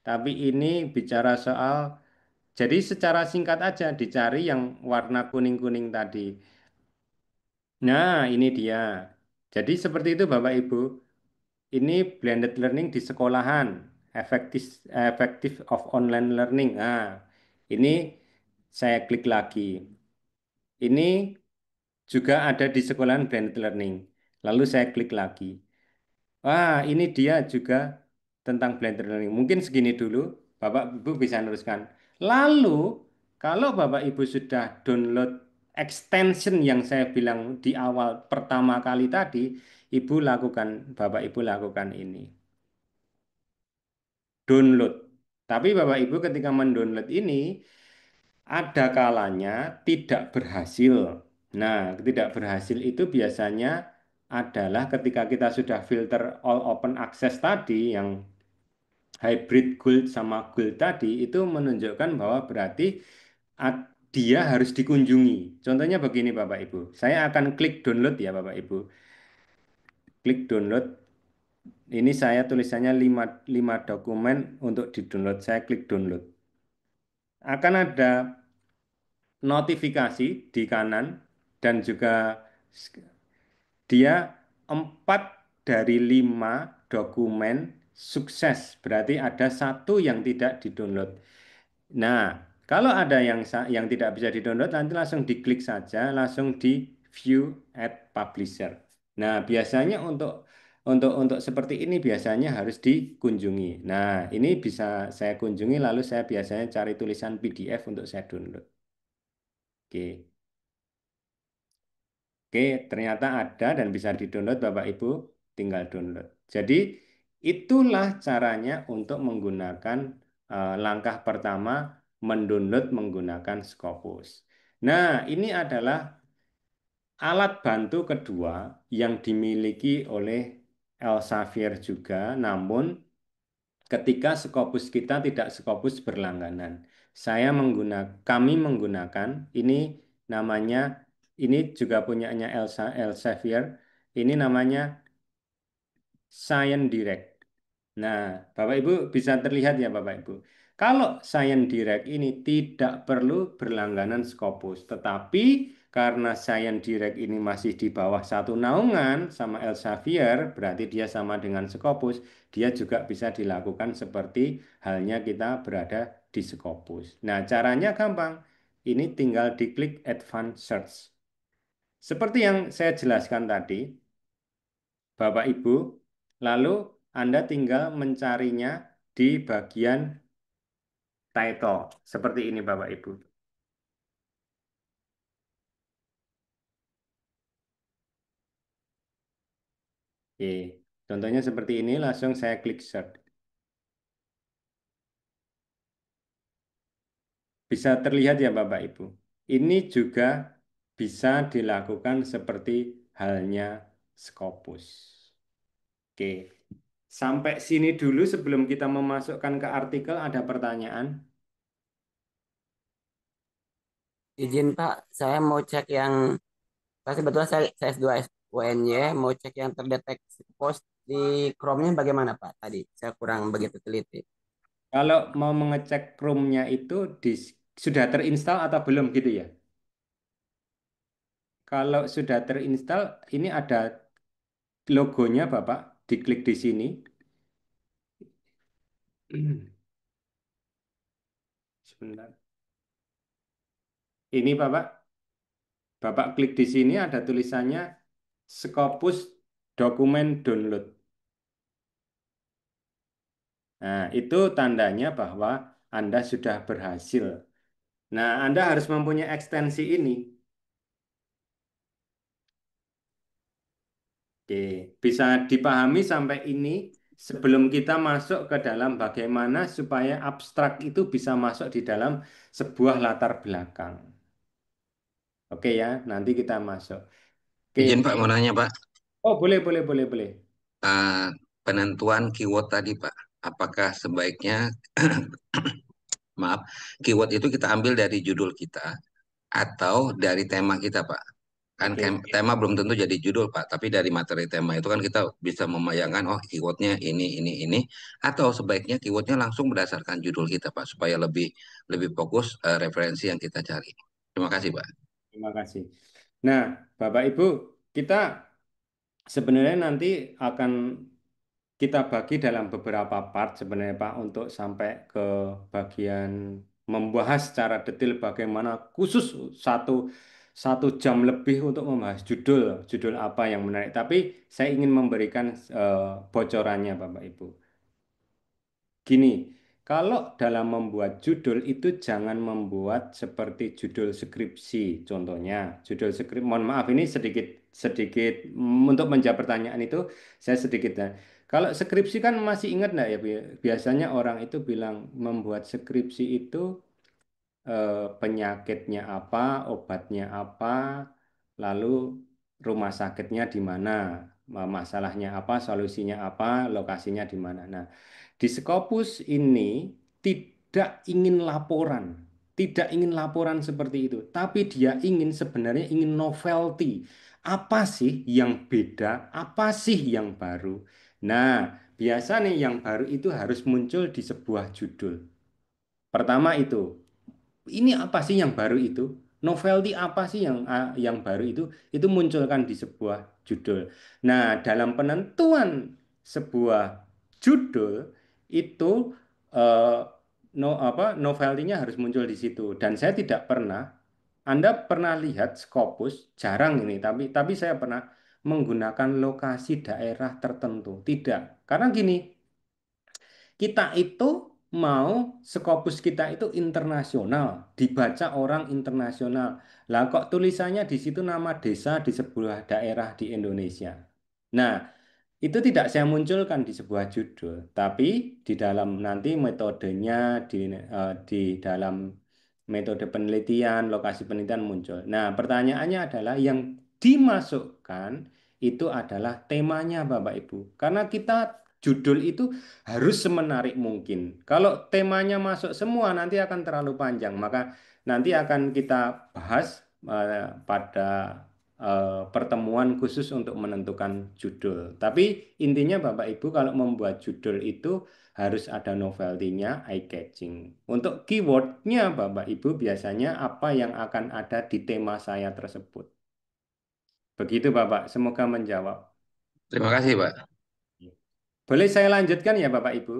Tapi ini bicara soal, jadi secara singkat aja dicari yang warna kuning-kuning tadi. Nah, ini dia. Jadi seperti itu Bapak Ibu. ini blended learning di sekolahan, effective of online learning. Nah, ini saya klik lagi. Ini juga ada di sekolahan blended learning. Lalu saya klik lagi. Wah, ini dia juga tentang blended learning. Mungkin segini dulu, Bapak Ibu bisa meneruskan. Lalu, kalau Bapak Ibu sudah download extension yang saya bilang di awal pertama kali tadi, Bapak Ibu lakukan ini. Download. Tapi Bapak Ibu ketika mendownload ini, ada kalanya tidak berhasil. Nah, tidak berhasil itu biasanya adalah ketika kita sudah filter all open access tadi, yang hybrid gold sama gold tadi, itu menunjukkan bahwa berarti dia harus dikunjungi. Contohnya begini Bapak Ibu, saya akan klik download ya Bapak Ibu. Klik download, ini saya tulisannya 5 dokumen untuk di-download. Saya klik download. Akan ada notifikasi di kanan dan juga dia 4 dari 5 dokumen sukses, berarti ada satu yang tidak di-download. Nah, kalau ada yang tidak bisa di-download, nanti langsung diklik saja, langsung di view at publisher. Nah, biasanya untuk seperti ini biasanya harus dikunjungi. Nah, ini bisa saya kunjungi, lalu saya biasanya cari tulisan PDF untuk saya download. Oke. Oke, ternyata ada dan bisa di-download Bapak Ibu, tinggal download. Jadi itulah caranya untuk menggunakan langkah pertama mendownload menggunakan Scopus. Nah, ini adalah alat bantu kedua yang dimiliki oleh Elsevier juga, namun ketika Scopus kita tidak Scopus berlangganan. Kami menggunakan ini namanya, ini juga punyanya Elsevier, ini namanya Science Direct. Nah, Bapak Ibu bisa terlihat ya Bapak Ibu. Kalau Science Direct ini tidak perlu berlangganan Scopus, tetapi karena Science Direct ini masih di bawah satu naungan sama Elsevier, berarti dia sama dengan Scopus, dia juga bisa dilakukan seperti halnya kita berada di Scopus. Nah, caranya gampang. Ini tinggal diklik Advanced Search. Seperti yang saya jelaskan tadi, Bapak Ibu, lalu Anda tinggal mencarinya di bagian title. Seperti ini Bapak Ibu. Oke. Contohnya seperti ini, langsung saya klik search. Bisa terlihat ya Bapak Ibu. Ini juga bisa dilakukan seperti halnya Scopus. Oke. Sampai sini dulu sebelum kita memasukkan ke artikel, ada pertanyaan? Izin Pak, saya mau cek yang pas sebetulnya saya S2 UNY mau cek yang terdeteksi post di Chrome-nya bagaimana Pak? Tadi saya kurang begitu teliti. Kalau mau mengecek Chrome-nya itu sudah terinstall atau belum gitu ya? Kalau sudah terinstall, ini ada logonya Bapak, diklik di sini. Sebentar. Ini Bapak klik di sini ada tulisannya Scopus dokumen download. Nah, itu tandanya bahwa Anda sudah berhasil. Nah, Anda harus mempunyai ekstensi ini. Oke, bisa dipahami sampai ini sebelum kita masuk ke dalam bagaimana supaya abstrak itu bisa masuk di dalam sebuah latar belakang. Oke ya, nanti kita masuk. Oke. Izin Pak, mau nanya Pak. Oh, boleh. Penentuan keyword tadi Pak, apakah sebaiknya, maaf, keyword itu kita ambil dari judul kita atau dari tema kita Pak? Kan Oke. tema belum tentu jadi judul Pak, tapi dari materi tema itu kan kita bisa membayangkan, oh keywordnya ini, atau sebaiknya keywordnya langsung berdasarkan judul kita Pak, supaya lebih lebih fokus referensi yang kita cari. Terima kasih Pak. Terima kasih. Nah, Bapak Ibu, kita sebenarnya nanti akan kita bagi dalam beberapa part sebenarnya Pak untuk sampai ke bagian membahas secara detail bagaimana khusus satu satu jam lebih untuk membahas judul apa yang menarik. Tapi saya ingin memberikan bocorannya Bapak Ibu. Gini, kalau dalam membuat judul itu jangan membuat seperti judul skripsi. Contohnya, judul skrip, mohon maaf ini sedikit sedikit untuk menjawab pertanyaan itu saya sedikit ya. Kalau skripsi kan masih ingat nggak ya, biasanya orang itu bilang membuat skripsi itu penyakitnya apa, obatnya apa, lalu rumah sakitnya di mana, masalahnya apa, solusinya apa, lokasinya di mana. Nah, di Scopus ini tidak ingin laporan, tidak ingin laporan seperti itu, tapi dia ingin sebenarnya ingin novelty. Apa sih yang beda? Apa sih yang baru? Nah, biasa nih yang baru itu harus muncul di sebuah judul. Pertama itu, ini apa sih yang baru itu? Novelty apa sih yang baru itu? Itu munculkan di sebuah judul. Nah, dalam penentuan sebuah judul itu eh, novelty-nya harus muncul di situ. Dan saya tidak pernah, Anda pernah lihat Scopus, jarang ini, tapi saya pernah menggunakan lokasi daerah tertentu. Tidak, karena gini, kita itu mau Skopus kita itu internasional, dibaca orang internasional. Lah kok tulisannya di situ nama desa di sebuah daerah di Indonesia. Nah, itu tidak saya munculkan di sebuah judul, tapi di dalam nanti metodenya di dalam metode penelitian, lokasi penelitian muncul. Nah, pertanyaannya adalah yang dimasukkan itu adalah temanya Bapak Ibu. Karena kita judul itu harus semenarik mungkin. Kalau temanya masuk semua nanti akan terlalu panjang, maka nanti akan kita bahas pada pertemuan khusus untuk menentukan judul. Tapi intinya Bapak Ibu kalau membuat judul itu harus ada novelty-nya, eye-catching. Untuk keywordnya Bapak Ibu biasanya apa yang akan ada di tema saya tersebut. Begitu Bapak, semoga menjawab. Terima kasih, Pak. Boleh saya lanjutkan ya Bapak Ibu?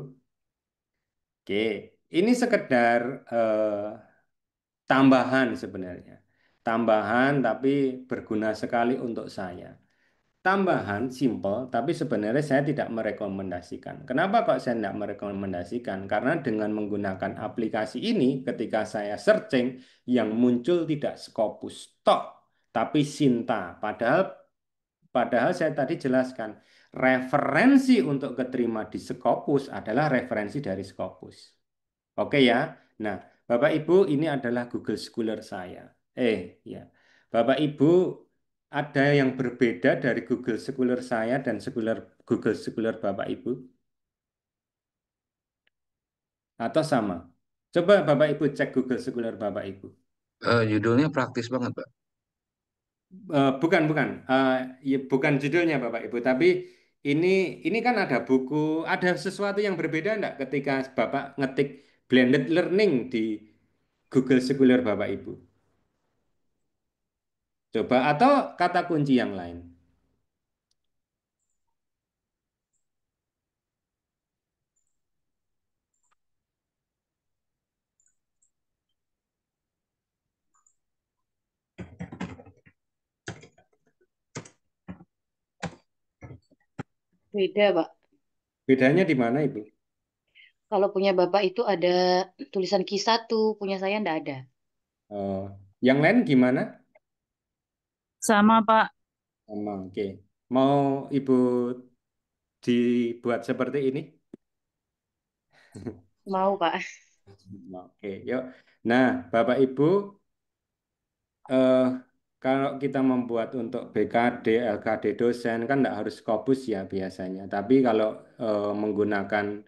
Oke, ini sekedar tambahan sebenarnya. Tambahan tapi berguna sekali untuk saya. Tambahan simple, tapi sebenarnya saya tidak merekomendasikan. Kenapa kok saya tidak merekomendasikan? Karena dengan menggunakan aplikasi ini, ketika saya searching, yang muncul tidak Scopus tok, tapi Sinta. Padahal saya tadi jelaskan, referensi untuk keterima di Scopus adalah referensi dari Scopus. Oke ya. Nah, Bapak Ibu, ini adalah Google Scholar saya. Ya. Bapak Ibu, ada yang berbeda dari Google Scholar saya dan Google Scholar Bapak Ibu? Atau sama? Coba Bapak Ibu cek Google Scholar Bapak Ibu. Judulnya praktis banget, Pak. Bukan. Ya, bukan judulnya Bapak Ibu, tapi ini ini kan ada buku, ada sesuatu yang berbeda enggak ketika Bapak ngetik blended learning di Google Scholar Bapak Ibu? Coba atau kata kunci yang lain. Beda, Pak. Bedanya di mana Ibu? Kalau punya Bapak itu ada tulisan Q1, punya saya enggak ada. Oh, yang lain gimana? Sama, Pak. Sama, oke. Mau Ibu dibuat seperti ini? Mau, Pak. Oke, yuk. Nah, Bapak Ibu, eh, kalau kita membuat untuk BKD, LKD dosen kan tidak harus Scopus ya biasanya. Tapi kalau menggunakan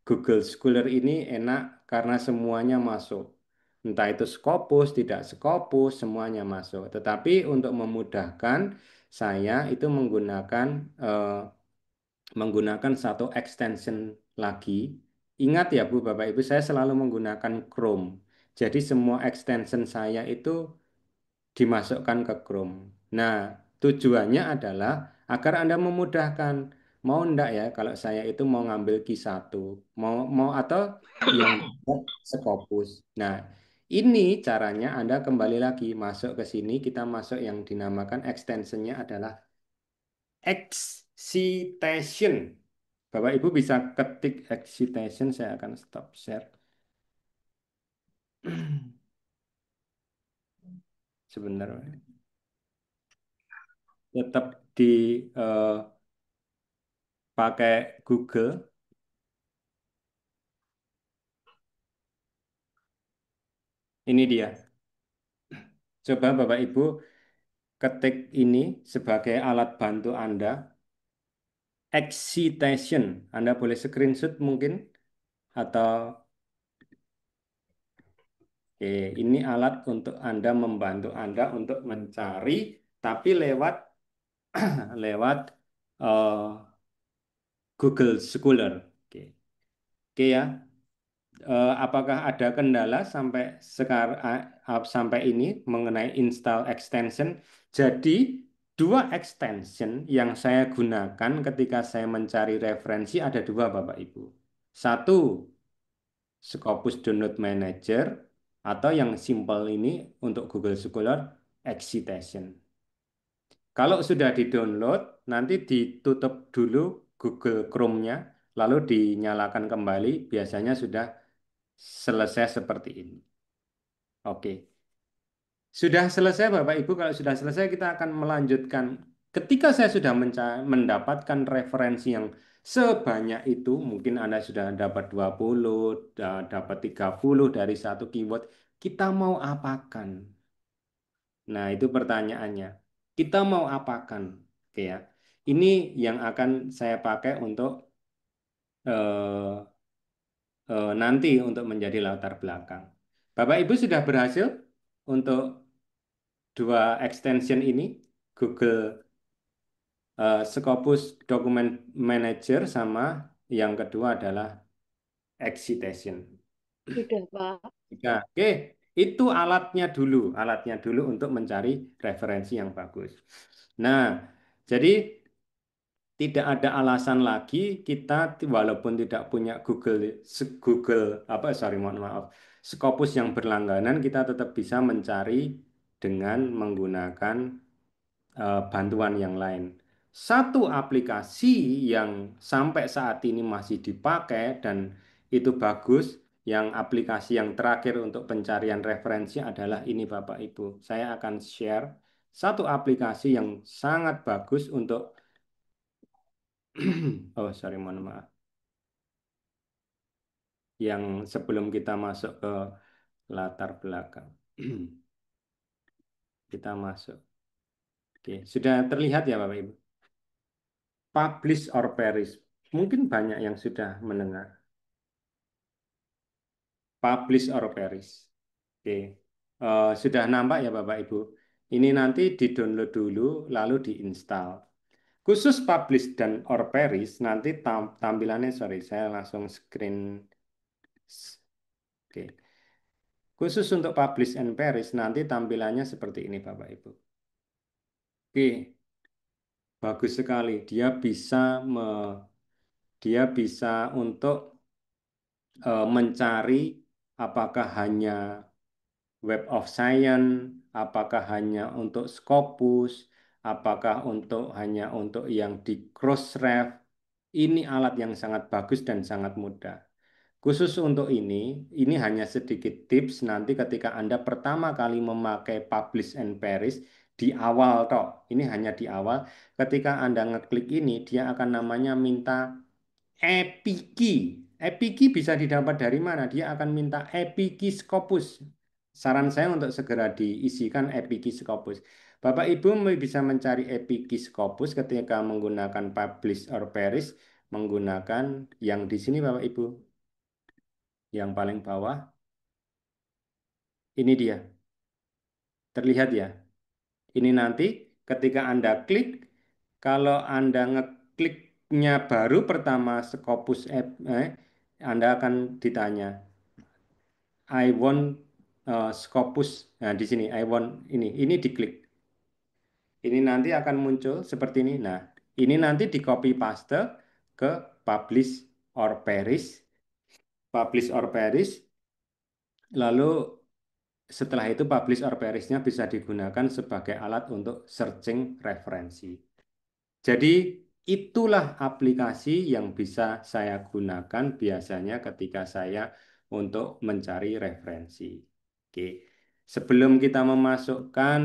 Google Scholar ini enak karena semuanya masuk. Entah itu Scopus, tidak Scopus, semuanya masuk. Tetapi untuk memudahkan, saya itu menggunakan satu extension lagi. Ingat ya Bu, Bapak Ibu, saya selalu menggunakan Chrome. Jadi semua extension saya itu dimasukkan ke Chrome. Nah, tujuannya adalah agar Anda memudahkan mau enggak ya kalau saya itu mau ngambil Q1, mau atau yang Scopus. Nah, ini caranya Anda kembali lagi masuk ke sini, kita masuk yang dinamakan extensionnya adalah excitation. Bapak Ibu bisa ketik excitation, saya akan stop share. Sebentar, tetap di pakai Google. Ini dia. Coba Bapak Ibu ketik ini sebagai alat bantu Anda. Excitation. Anda boleh screenshot mungkin atau oke, ini alat untuk Anda membantu Anda untuk mencari tapi lewat lewat eh, Google Scholar. Oke. Oke ya. Apakah ada kendala sampai sekarang sampai ini mengenai install extension? Jadi dua extension yang saya gunakan ketika saya mencari referensi ada dua Bapak Ibu. Satu, Scopus Download Manager atau yang simple ini untuk Google Scholar Excitation. Kalau sudah di-download, nanti ditutup dulu Google Chrome-nya, lalu dinyalakan kembali, biasanya sudah selesai seperti ini. Oke. Sudah selesai Bapak Ibu, kalau sudah selesai kita akan melanjutkan. Ketika saya sudah mendapatkan referensi yang sebanyak itu, mungkin Anda sudah dapat 20, dapat 30 dari satu keyword, kita mau apakan? Nah, itu pertanyaannya. Kita mau apakan? Oke ya. Ini yang akan saya pakai untuk eh, nanti untuk menjadi latar belakang. Bapak Ibu sudah berhasil untuk dua extension ini, Google Scopus Document Manager sama yang kedua adalah Excitation. Sudah, Pak. Ya, oke, itu alatnya dulu untuk mencari referensi yang bagus. Nah, jadi tidak ada alasan lagi kita walaupun tidak punya Google mohon maaf, Scopus yang berlangganan kita tetap bisa mencari dengan menggunakan bantuan yang lain. Satu aplikasi yang sampai saat ini masih dipakai dan itu bagus, yang aplikasi yang terakhir untuk pencarian referensi adalah ini Bapak Ibu. Saya akan share satu aplikasi yang sangat bagus untuk oh sorry mohon maaf. Yang sebelum kita masuk ke latar belakang. Kita masuk. Oke, sudah terlihat ya Bapak Ibu? Publish or perish. Mungkin banyak yang sudah mendengar. Publish or perish. Oke. Sudah nampak ya Bapak Ibu? Ini nanti di-download dulu, lalu diinstal. Khusus publish dan or perish, nanti tampilannya, sorry, saya langsung screen. Oke. Khusus untuk publish and perish, nanti tampilannya seperti ini Bapak Ibu. Oke. Bagus sekali. Dia bisa untuk mencari apakah hanya Web of Science, apakah hanya untuk Scopus, apakah hanya untuk yang di Crossref. Ini alat yang sangat bagus dan sangat mudah. Khusus untuk ini hanya sedikit tips nanti ketika Anda pertama kali memakai Publish and Perish di awal toh. Ini hanya di awal. Ketika Anda ngeklik ini, dia akan namanya minta Epiki. Epiki bisa didapat dari mana? Dia akan minta Epiki Scopus. Saran saya untuk segera diisikan Epiki Scopus. Bapak Ibu bisa mencari Epiki Scopus ketika menggunakan Publish or Perish, menggunakan yang di sini Bapak Ibu. Yang paling bawah. Ini dia. Terlihat ya? Ini nanti ketika Anda klik, kalau Anda ngekliknya baru pertama Scopus Anda akan ditanya, I want Scopus. Nah, di sini I want ini diklik. Ini nanti akan muncul seperti ini. Nah, Ini nanti di copy paste ke publish or perish, publish or perish, lalu setelah itu publish or perish-nya bisa digunakan sebagai alat untuk searching referensi. Jadi itulah aplikasi yang bisa saya gunakan biasanya ketika saya untuk mencari referensi. Oke. Sebelum kita memasukkan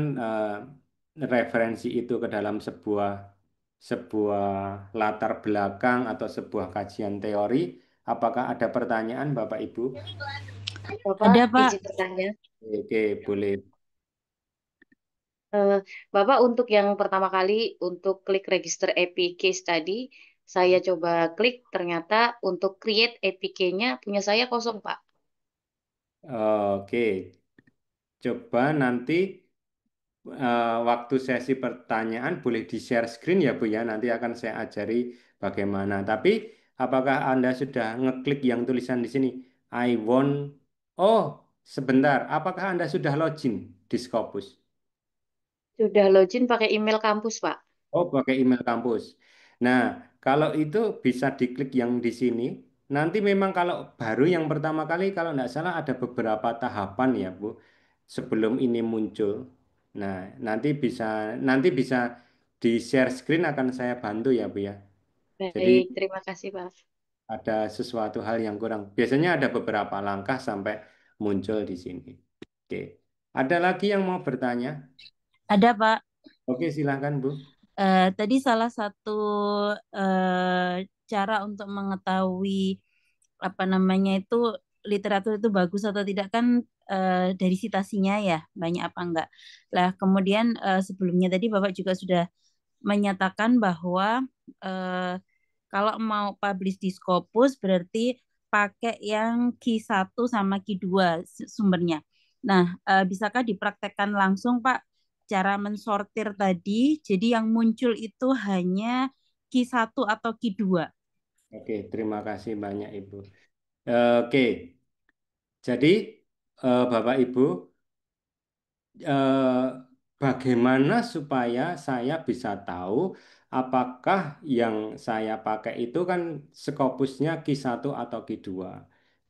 referensi itu ke dalam sebuah sebuah latar belakang atau sebuah kajian teori, apakah ada pertanyaan Bapak Ibu? Bapak Ada, Pak. izin bertanya. Oke, boleh. Eh, Bapak untuk yang pertama kali untuk klik register API case tadi, saya coba klik ternyata untuk create APK-nya punya saya kosong, Pak. Oke, coba nanti waktu sesi pertanyaan boleh di-share screen ya Bu ya, nanti akan saya ajari bagaimana. Tapi apakah Anda sudah ngeklik yang tulisan di sini? I want, oh sebentar, apakah Anda sudah login di Scopus? Sudah login pakai email kampus, Pak. Oh, pakai email kampus. Nah, kalau itu bisa diklik yang di sini. Nanti memang kalau baru yang pertama kali, kalau nggak salah ada beberapa tahapan ya, Bu, sebelum ini muncul. Nah, nanti bisa di share screen akan saya bantu ya, Bu ya. Jadi Baik, terima kasih, Pak. ada sesuatu hal yang kurang. Biasanya ada beberapa langkah sampai muncul di sini. Oke. Ada lagi yang mau bertanya? Ada, Pak. Oke, silahkan, Bu. Tadi salah satu cara untuk mengetahui apa namanya itu literatur itu bagus atau tidak kan dari citasinya ya banyak apa enggak. Lah kemudian sebelumnya tadi Bapak juga sudah menyatakan bahwa eh, kalau mau publish di Scopus berarti pakai yang Q1 sama Q2 sumbernya. Nah, bisakah dipraktekkan langsung Pak cara mensortir tadi? Jadi yang muncul itu hanya Q1 atau Q2. Oke, terima kasih banyak Ibu. Oke, jadi Bapak Ibu, eh, bagaimana supaya saya bisa tahu apakah yang saya pakai itu kan Scopusnya Q1 atau Q2.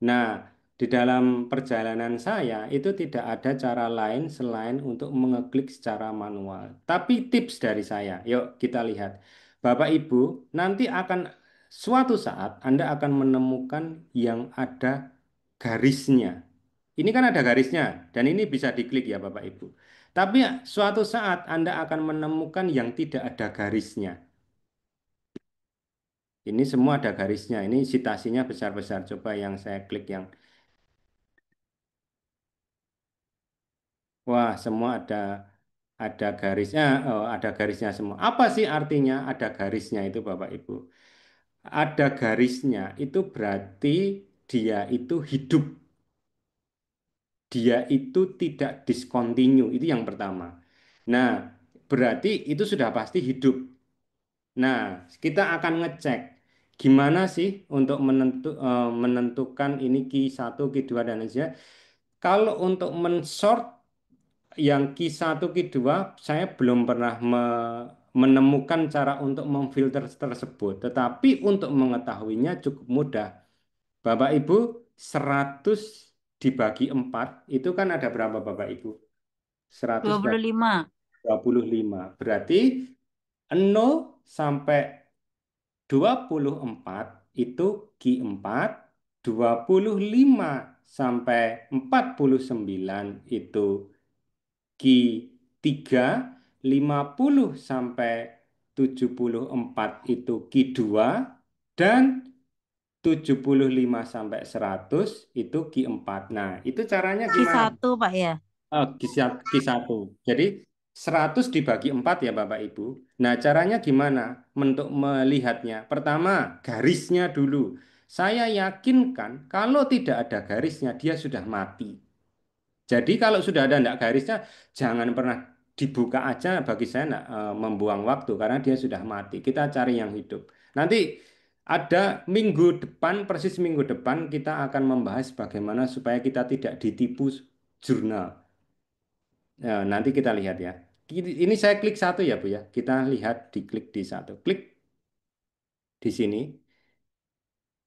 Nah, di dalam perjalanan saya itu tidak ada cara lain selain untuk mengeklik secara manual. Tapi tips dari saya, yuk kita lihat. Bapak Ibu, nanti akan suatu saat Anda akan menemukan yang ada garisnya. Ini kan ada garisnya, dan ini bisa diklik ya Bapak Ibu. Tapi suatu saat Anda akan menemukan yang tidak ada garisnya. Ini semua ada garisnya. Ini citasinya besar-besar. Coba yang saya klik yang, wah semua ada garisnya, oh, ada garisnya semua. Apa sih artinya ada garisnya itu Bapak Ibu? Ada garisnya itu berarti dia itu hidup. Dia itu tidak discontinue. Itu yang pertama. Nah, berarti itu sudah pasti hidup. Nah, kita akan ngecek gimana sih untuk menentukan ini Q1, Q2 dan lain-lain. Kalau untuk mensort yang Q1, Q2, saya belum pernah menemukan cara untuk memfilter tersebut. Tetapi untuk mengetahuinya cukup mudah. Bapak Ibu, 100 dibagi 4, itu kan ada berapa Bapak Ibu? 100 25. 25. Berarti 0 sampai 24 itu Q4, 25 sampai 49 itu Q3, 50 sampai 74 itu Q2, dan 75 sampai 100 itu Q4. Nah, itu caranya gimana? Q1 Pak ya. Q1. Jadi 100 dibagi 4 ya Bapak Ibu. Nah, caranya gimana untuk melihatnya? Pertama, garisnya dulu. Saya yakinkan kalau tidak ada garisnya dia sudah mati. Jadi kalau sudah ada enggak garisnya, jangan pernah dibuka aja, bagi saya enggak, membuang waktu karena dia sudah mati. Kita cari yang hidup. Nanti ada minggu depan, persis minggu depan kita akan membahas bagaimana supaya kita tidak ditipu jurnal. Nanti kita lihat ya. Ini saya klik satu ya Bu ya. Kita lihat di klik di satu. Klik. di sini.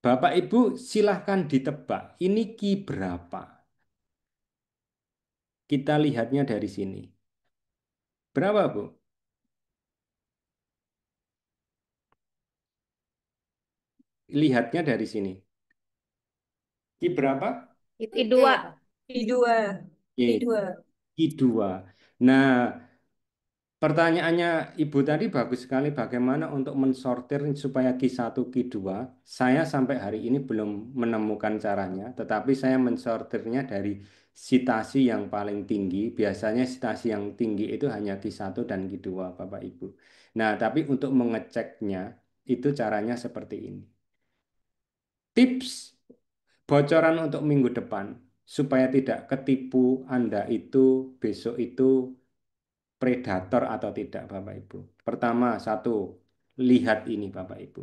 Bapak Ibu silahkan ditebak, ini Ki berapa? Kita lihatnya dari sini. Berapa, Bu? Lihatnya dari sini. Ki berapa? I2. I2. Ye, I2. Ki 2. Nah, pertanyaannya Ibu tadi bagus sekali bagaimana untuk mensortir supaya Q1, Q2. Saya sampai hari ini belum menemukan caranya, tetapi saya mensortirnya dari sitasi yang paling tinggi. Biasanya sitasi yang tinggi itu hanya Q1 dan Q2, Bapak Ibu. Nah, tapi untuk mengeceknya itu caranya seperti ini. Tips bocoran untuk minggu depan supaya tidak ketipu Anda itu besok itu predator atau tidak, Bapak Ibu. Pertama, satu, lihat ini Bapak Ibu.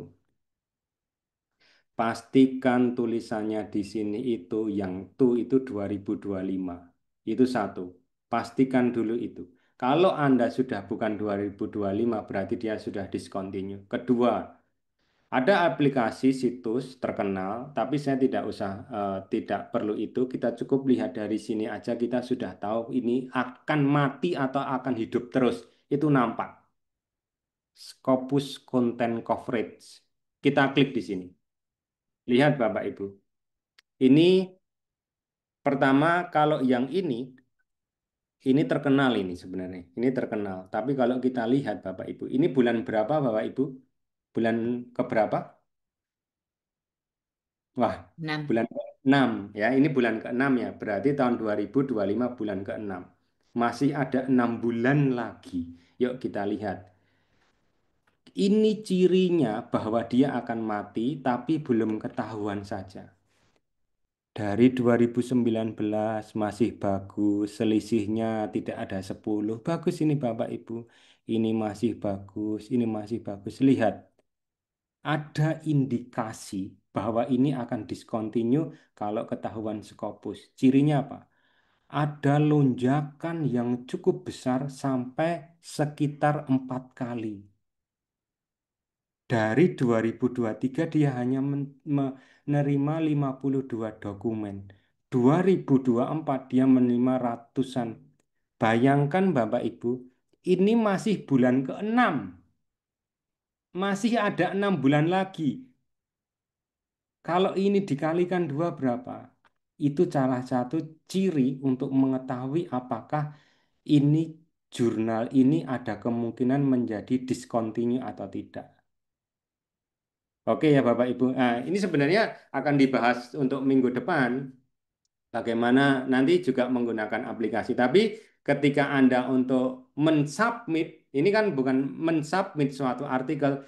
Pastikan tulisannya di sini itu yang itu 2025. Itu satu. Pastikan dulu itu. Kalau Anda sudah bukan 2025 berarti dia sudah discontinue. Kedua, ada aplikasi situs terkenal, tapi saya tidak perlu itu. Kita cukup lihat dari sini aja kita sudah tahu ini akan mati atau akan hidup terus. Itu nampak. Scopus Content Coverage. Kita klik di sini. Lihat Bapak Ibu. Ini pertama kalau yang ini terkenal ini sebenarnya. Ini terkenal. Tapi kalau kita lihat Bapak Ibu, ini bulan berapa Bapak Ibu? Bulan keberapa? Wah, 6. bulan ke-6 ya. Ini bulan ke-6 ya. Berarti tahun 2025 bulan ke-6. Masih ada 6 bulan lagi. Yuk kita lihat. Ini cirinya bahwa dia akan mati tapi belum ketahuan saja. Dari 2019 masih bagus, selisihnya tidak ada 10. Bagus ini Bapak Ibu. Ini masih bagus, ini masih bagus. Lihat, ada indikasi bahwa ini akan discontinue kalau ketahuan Scopus. Cirinya apa? Ada lonjakan yang cukup besar sampai sekitar 4 kali. Dari 2023 dia hanya menerima 52 dokumen. 2024 dia menerima ratusan. Bayangkan Bapak Ibu, ini masih bulan ke-6. Masih ada 6 bulan lagi. Kalau ini dikalikan 2 berapa? Itu salah satu ciri untuk mengetahui apakah ini jurnal ini ada kemungkinan menjadi discontinue atau tidak. Oke ya Bapak Ibu. Nah, ini sebenarnya akan dibahas untuk minggu depan. Bagaimana nanti juga menggunakan aplikasi. Tapi ketika Anda untuk mensubmit, ini kan bukan mensubmit suatu artikel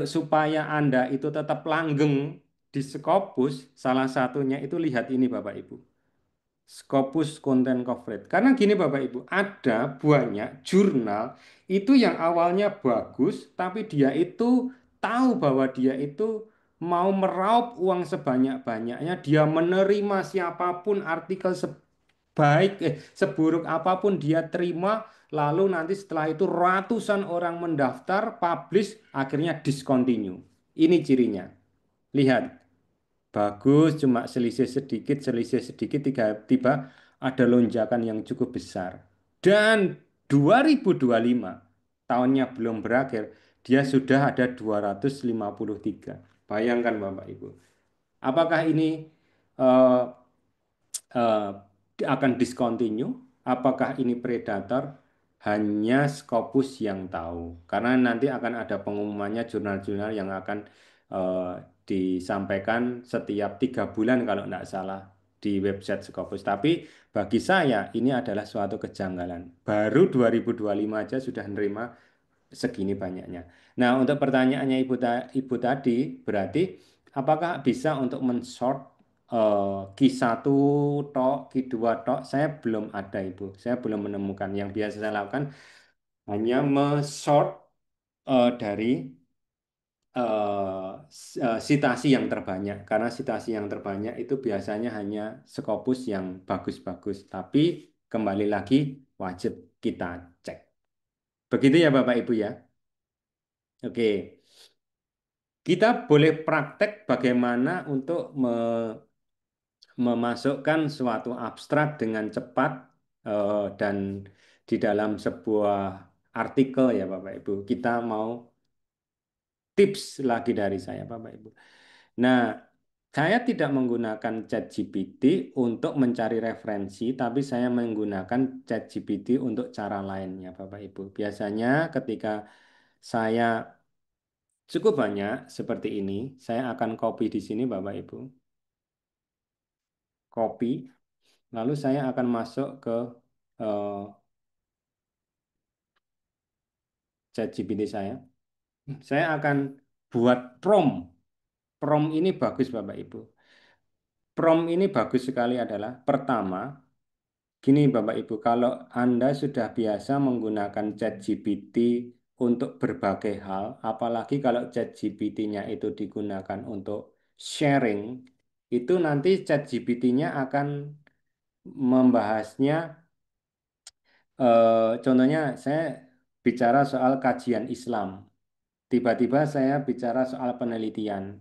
supaya Anda itu tetap langgeng di Scopus, salah satunya itu lihat ini Bapak Ibu. Scopus Content Coverage. Karena gini Bapak Ibu, ada banyak jurnal itu yang awalnya bagus, tapi dia itu tahu bahwa dia itu mau meraup uang sebanyak-banyaknya, dia menerima siapapun artikel seburuk apapun dia terima, lalu nanti setelah itu ratusan orang mendaftar, publish, akhirnya discontinue. Ini cirinya. Lihat, bagus, cuma selisih sedikit, tiba-tiba ada lonjakan yang cukup besar. Dan 2025, tahunnya belum berakhir, dia sudah ada 253. Bayangkan Bapak Ibu. Apakah ini eh, eh, akan discontinue? Apakah ini predator? Hanya Scopus yang tahu. Karena nanti akan ada pengumumannya jurnal-jurnal yang akan eh, disampaikan setiap 3 bulan kalau tidak salah di website Scopus. Tapi bagi saya ini adalah suatu kejanggalan. Baru 2025 aja sudah menerima segini banyaknya. Nah, untuk pertanyaannya Ibu tadi, berarti apakah bisa untuk mensort Q1 tok, Q2 tok? Saya belum ada Ibu. Saya belum menemukan. Yang biasa saya lakukan hanya mensort dari sitasi yang terbanyak. Karena sitasi yang terbanyak itu biasanya hanya Scopus yang bagus-bagus. Tapi kembali lagi wajib kita cek. Begitu ya Bapak Ibu ya. Oke. kita boleh praktek bagaimana untuk memasukkan suatu abstrak dengan cepat dan di dalam sebuah artikel ya Bapak Ibu. Kita mau tips lagi dari saya Bapak Ibu. Nah, saya tidak menggunakan ChatGPT untuk mencari referensi, tapi saya menggunakan ChatGPT untuk cara lainnya Bapak Ibu. Biasanya ketika saya cukup banyak seperti ini, saya akan copy di sini Bapak Ibu. Copy, lalu saya akan masuk ke eh, ChatGPT saya. Saya akan buat prompt. Prompt ini bagus Bapak Ibu. Prompt ini bagus sekali adalah pertama, gini Bapak Ibu, kalau Anda sudah biasa menggunakan ChatGPT untuk berbagai hal, apalagi kalau ChatGPT-nya itu digunakan untuk sharing, itu nanti ChatGPT-nya akan membahasnya. Contohnya saya bicara soal kajian Islam. Tiba-tiba saya bicara soal penelitian.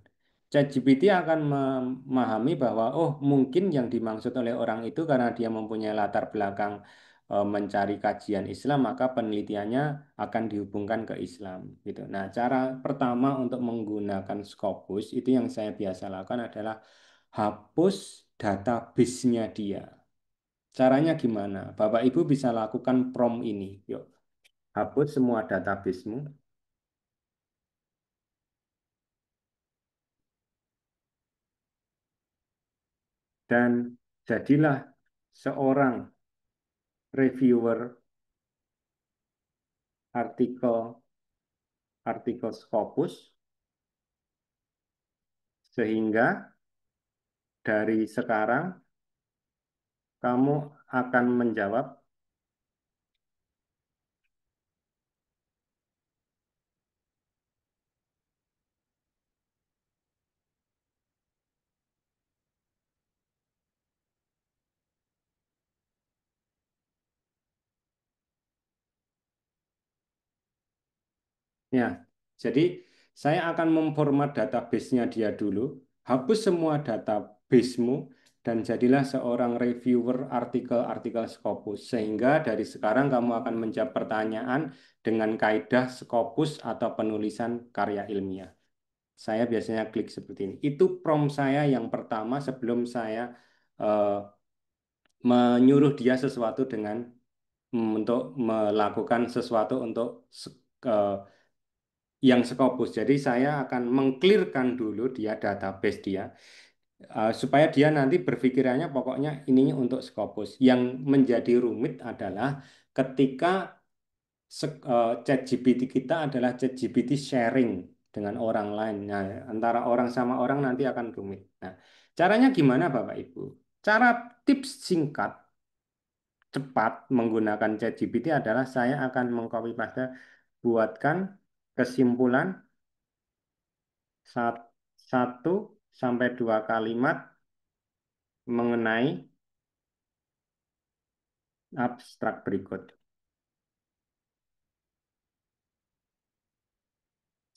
ChatGPT akan memahami bahwa oh mungkin yang dimaksud oleh orang itu karena dia mempunyai latar belakang mencari kajian Islam maka penelitiannya akan dihubungkan ke Islam gitu. Nah, cara pertama untuk menggunakan Scopus itu yang saya biasa lakukan adalah hapus database-nya dia. Caranya gimana? Bapak Ibu bisa lakukan prompt ini. Yuk, hapus semua databasemu. Dan jadilah seorang reviewer artikel Scopus sehingga dari sekarang kamu akan menjawab ya. Jadi saya akan memformat database-nya dia dulu, hapus semua databasemu dan jadilah seorang reviewer artikel-artikel Scopus sehingga dari sekarang kamu akan menjawab pertanyaan dengan kaidah Scopus atau penulisan karya ilmiah. Saya biasanya klik seperti ini. Itu prompt saya yang pertama sebelum saya eh, menyuruh dia sesuatu dengan untuk melakukan sesuatu untuk eh, yang Scopus. Jadi saya akan mengclearkan dulu dia database dia supaya dia nanti berpikirannya pokoknya ininya untuk Scopus. Yang menjadi rumit adalah ketika ChatGPT kita adalah ChatGPT sharing dengan orang lain. Nah, antara orang sama orang nanti akan rumit. Nah, caranya gimana Bapak Ibu? Cara tips singkat cepat menggunakan ChatGPT adalah saya akan mengcopy paste buatkan kesimpulan satu sampai dua kalimat mengenai abstrak berikut.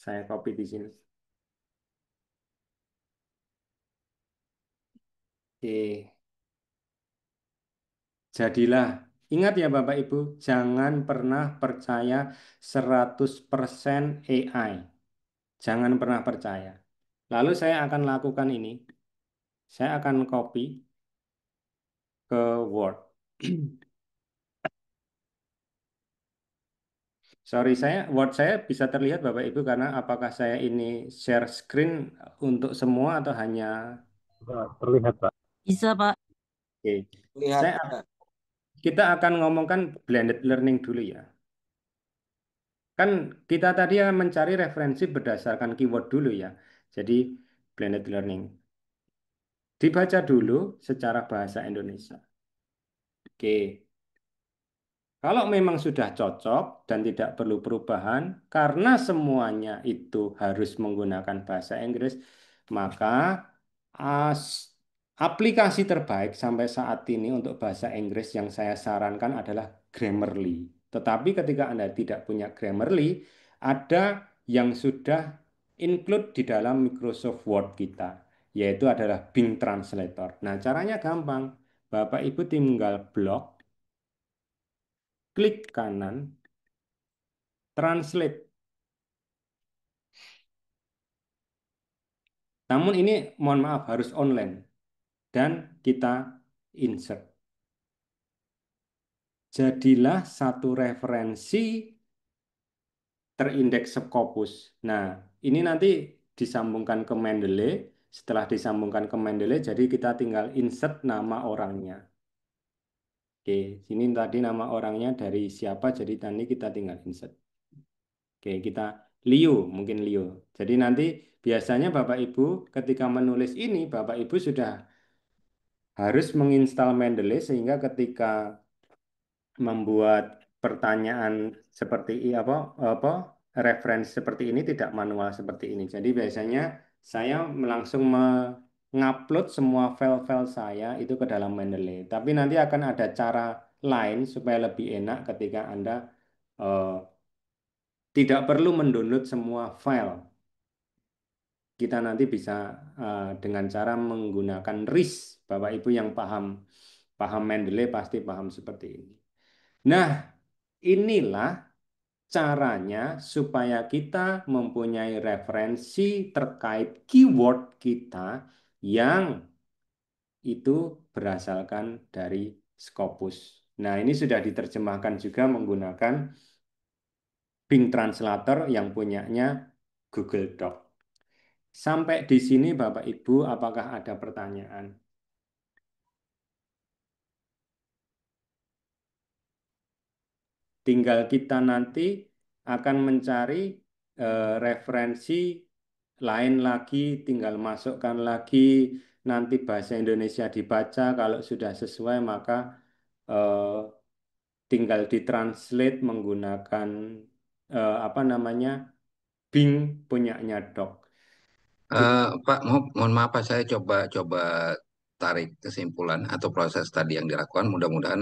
Saya copy di sini. Oke. Jadilah, ingat ya Bapak Ibu, jangan pernah percaya 100% AI. Jangan pernah percaya. Lalu saya akan lakukan ini. Saya akan copy ke Word. Sorry, Word saya bisa terlihat Bapak Ibu karena apakah saya ini share screen untuk semua atau hanya Terlihat, Pak. Bisa, Pak. oke. Lihat, Saya Pak. kita akan ngomongkan blended learning dulu ya. Kan kita tadi akan mencari referensi berdasarkan keyword dulu ya. Jadi blended learning. Dibaca dulu secara bahasa Indonesia. Oke. Kalau memang sudah cocok dan tidak perlu perubahan, karena semuanya itu harus menggunakan bahasa Inggris, maka aplikasi terbaik sampai saat ini untuk bahasa Inggris yang saya sarankan adalah Grammarly. Tetapi ketika Anda tidak punya Grammarly, ada yang sudah include di dalam Microsoft Word kita, yaitu adalah Bing Translator. Nah, caranya gampang. Bapak Ibu tinggal blok, klik kanan, translate. Namun ini mohon maaf harus online dan kita insert. Jadilah satu referensi terindeks Scopus. Nah, ini nanti disambungkan ke Mendeley. Setelah disambungkan ke Mendeley, jadi kita tinggal insert nama orangnya. Oke, sini tadi nama orangnya dari siapa, jadi tadi kita tinggal insert. Oke, kita Leo, mungkin Leo. Jadi nanti biasanya Bapak Ibu ketika menulis ini, Bapak Ibu sudah harus menginstal Mendeley sehingga ketika membuat pertanyaan seperti apa referensi seperti ini tidak manual seperti ini. Jadi biasanya saya langsung mengupload semua file-file saya itu ke dalam Mendeley. Tapi nanti akan ada cara lain supaya lebih enak ketika Anda tidak perlu mendownload semua file. Kita nanti bisa dengan cara menggunakan RIS. Bapak Ibu yang paham Mendeley pasti paham seperti ini. Nah, inilah caranya supaya kita mempunyai referensi terkait keyword kita yang itu berasalkan dari Scopus. Nah, ini sudah diterjemahkan juga menggunakan Bing Translator yang punyanya Google Doc. Sampai di sini Bapak Ibu, apakah ada pertanyaan? Tinggal kita nanti akan mencari referensi lain lagi, tinggal masukkan lagi, nanti bahasa Indonesia dibaca, kalau sudah sesuai maka tinggal ditranslate menggunakan apa namanya Bing punyanya Doc. Pak, mohon maaf Pak, saya coba tarik kesimpulan atau proses tadi yang dilakukan. Mudah-mudahan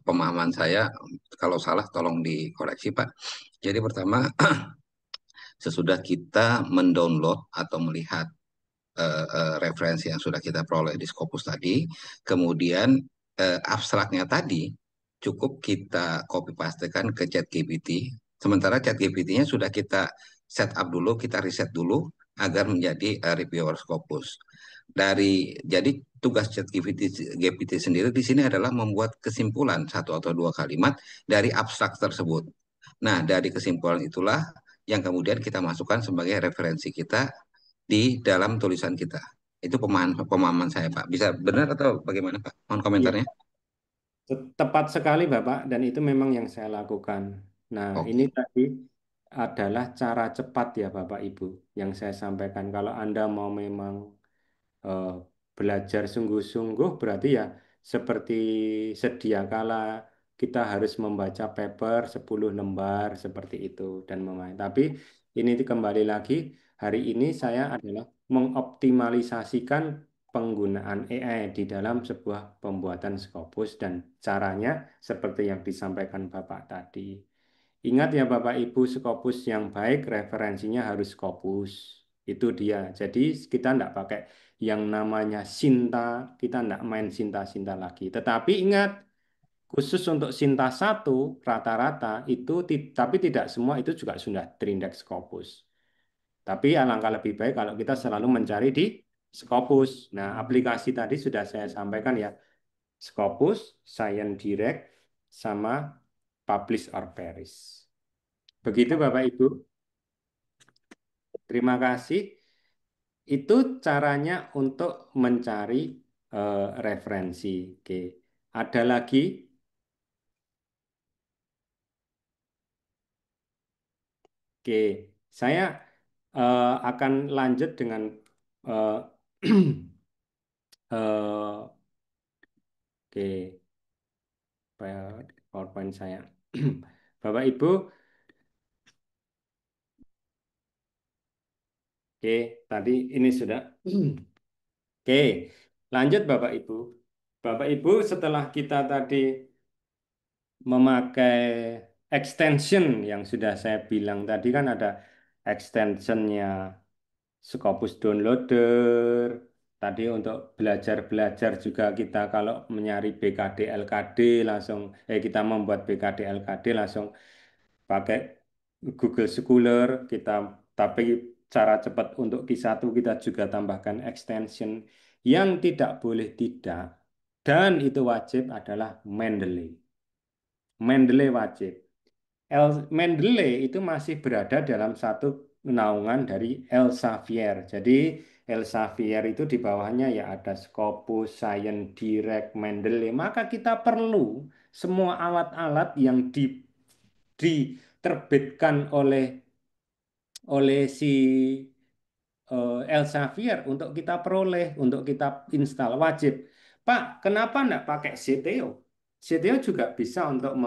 pemahaman saya, kalau salah tolong dikoreksi Pak. Jadi pertama, sesudah kita mendownload atau melihat referensi yang sudah kita peroleh di Scopus tadi, kemudian abstraknya tadi cukup kita copy pastekan ke ChatGPT. Sementara ChatGPT-nya sudah kita set up dulu, kita riset dulu agar menjadi reviewer Scopus. Jadi tugas ChatGPT sendiri di sini adalah membuat kesimpulan satu atau dua kalimat dari abstrak tersebut. Nah, dari kesimpulan itulah yang kemudian kita masukkan sebagai referensi kita di dalam tulisan kita. Itu pemahaman saya, Pak. Bisa benar atau bagaimana, Pak? Mohon Iya, komentarnya. tepat sekali Bapak, dan itu memang yang saya lakukan. Nah, ini Oke. tadi adalah cara cepat ya Bapak Ibu yang saya sampaikan. Kalau Anda mau memang eh, belajar sungguh-sungguh berarti ya seperti sedia kala kita harus membaca paper 10 lembar seperti itu dan memahami. Tapi ini kembali lagi hari ini saya adalah mengoptimalisasikan penggunaan AI di dalam sebuah pembuatan Scopus dan caranya seperti yang disampaikan Bapak tadi. Ingat ya Bapak Ibu, Scopus yang baik referensinya harus Scopus. Itu dia. Jadi kita tidak pakai yang namanya Sinta, kita tidak main Sinta-Sinta lagi. Tetapi ingat, khusus untuk Sinta 1 rata-rata itu, tapi tidak semua itu juga sudah terindeks Scopus. Tapi alangkah lebih baik kalau kita selalu mencari di Scopus. Nah, aplikasi tadi sudah saya sampaikan ya, Scopus, Science Direct, sama Publish or Perish. Begitu Bapak Ibu. Terima kasih. Itu caranya untuk mencari referensi. Oke. Ada lagi? Oke. Saya akan lanjut dengan eh, oke, PowerPoint saya. Bapak Ibu, oke, tadi ini sudah. Oke, lanjut Bapak Ibu. Bapak Ibu, setelah kita tadi memakai extension yang sudah saya bilang tadi kan ada extensionnya Scopus downloader. Tadi untuk belajar-belajar juga kita kalau mencari BKD LKD langsung kita membuat BKD LKD langsung pakai Google Scholar kita, tapi cara cepat untuk Q1 kita juga tambahkan extension. Yang tidak boleh tidak dan itu wajib adalah Mendeley. Mendeley wajib. Mendeley itu masih berada dalam satu naungan dari Elsevier. Jadi Elsevier itu di bawahnya ya ada Scopus, Science Direct, Mendeley. Maka kita perlu semua alat-alat yang diterbitkan oleh si Elsevier untuk kita peroleh, untuk kita install wajib. Pak, kenapa enggak pakai CTO? CTO juga bisa untuk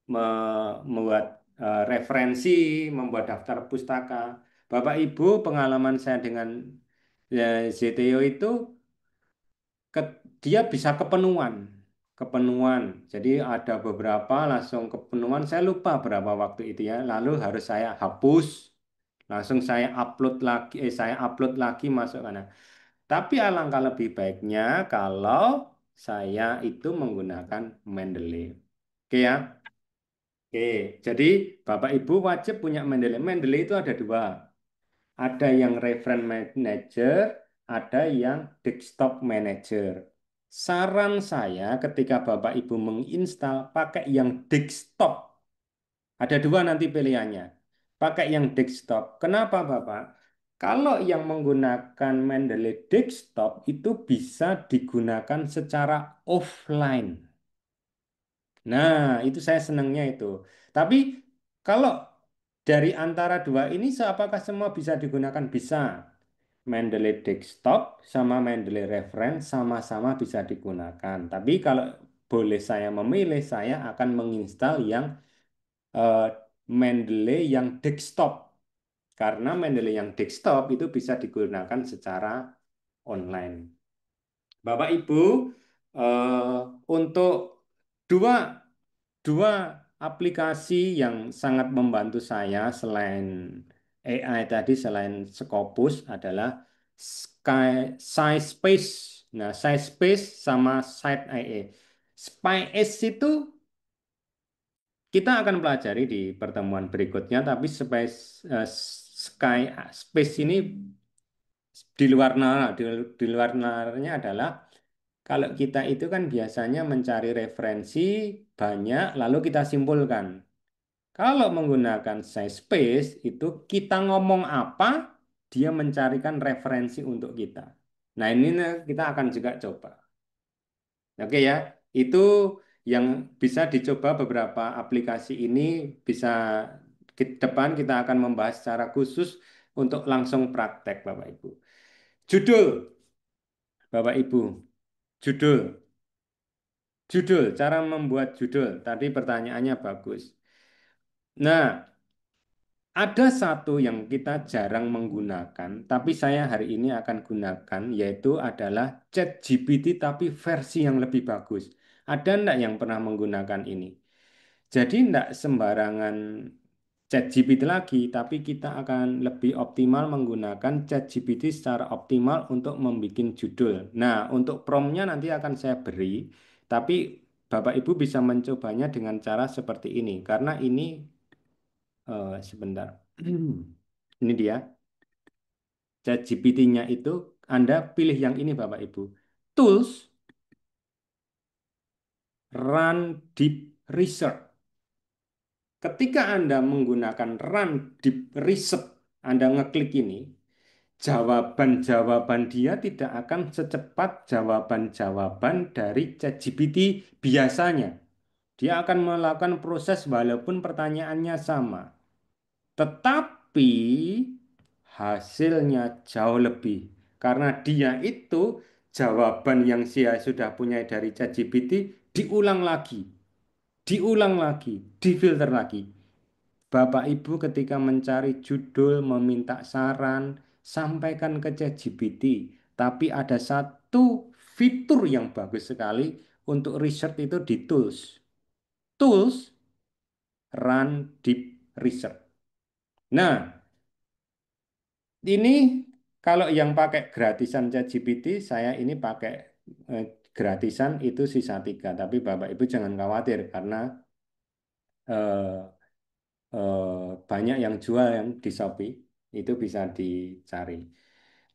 membuat referensi, membuat daftar pustaka. Bapak Ibu, pengalaman saya dengan CTO itu dia bisa kepenuhan. Jadi ada beberapa langsung kepenuhan. Saya lupa berapa waktu itu ya. Lalu harus saya hapus, langsung saya upload lagi masuk sana. Tapi alangkah lebih baiknya kalau saya itu menggunakan Mendeley. Oke ya. Oke, jadi Bapak Ibu wajib punya Mendeley. Mendeley itu ada dua. Ada yang reference manager, ada yang desktop manager. Saran saya ketika Bapak Ibu menginstal pakai yang desktop. Ada dua nanti pilihannya. Pakai yang desktop. Kenapa Bapak? Kalau yang menggunakan Mendeley desktop itu bisa digunakan secara offline. Nah, itu saya senangnya itu. Tapi kalau dari antara dua ini, apakah semua bisa digunakan? Bisa. Mendeley Desktop sama Mendeley Reference sama-sama bisa digunakan. Tapi kalau boleh saya memilih, saya akan menginstal yang eh, Mendeley yang Desktop. Karena Mendeley yang Desktop itu bisa digunakan secara online. Bapak Ibu, eh, untuk dua dua aplikasi yang sangat membantu saya selain AI tadi, selain Scopus adalah SciSpace. Nah, SciSpace sama SciAE. SciSpace itu kita akan pelajari di pertemuan berikutnya, tapi Space ini di luar nalarnya adalah kalau kita itu kan biasanya mencari referensi banyak lalu kita simpulkan. Kalau menggunakan SciSpace itu kita ngomong apa, dia mencarikan referensi untuk kita. Nah, ini kita akan juga coba. Oke ya, itu yang bisa dicoba beberapa aplikasi ini bisa ke depan kita akan membahas secara khusus untuk langsung praktek Bapak Ibu. Judul Bapak Ibu, judul. Judul, cara membuat judul. Tadi pertanyaannya bagus. Nah, ada satu yang kita jarang menggunakan, tapi saya hari ini akan gunakan, yaitu adalah ChatGPT tapi versi yang lebih bagus. Ada enggak yang pernah menggunakan ini? Jadi enggak sembarangan ChatGPT lagi, tapi kita akan lebih optimal menggunakan ChatGPT secara optimal untuk membuat judul. Nah, untuk promptnya nanti akan saya beri, tapi Bapak Ibu bisa mencobanya dengan cara seperti ini, karena ini sebentar. Ini dia. ChatGPT-nya itu Anda pilih yang ini Bapak Ibu. Tools Run Deep Research. Ketika Anda menggunakan Run Deep Research, Anda ngeklik ini, jawaban-jawaban dia tidak akan secepat jawaban-jawaban dari ChatGPT biasanya. Dia akan melakukan proses walaupun pertanyaannya sama. Tetapi hasilnya jauh lebih. Karena dia itu jawaban yang saya sudah punya dari ChatGPT diulang lagi, difilter lagi. Bapak Ibu ketika mencari judul, meminta saran, sampaikan ke ChatGPT. Tapi ada satu fitur yang bagus sekali untuk research itu di tools. Tools Run Deep Research. Nah, ini Kalau yang pakai gratisan ChatGPT, saya ini pakai gratisan itu sisa 3. Tapi Bapak Ibu jangan khawatir karena eh, banyak yang jual yang di Shopee, itu bisa dicari.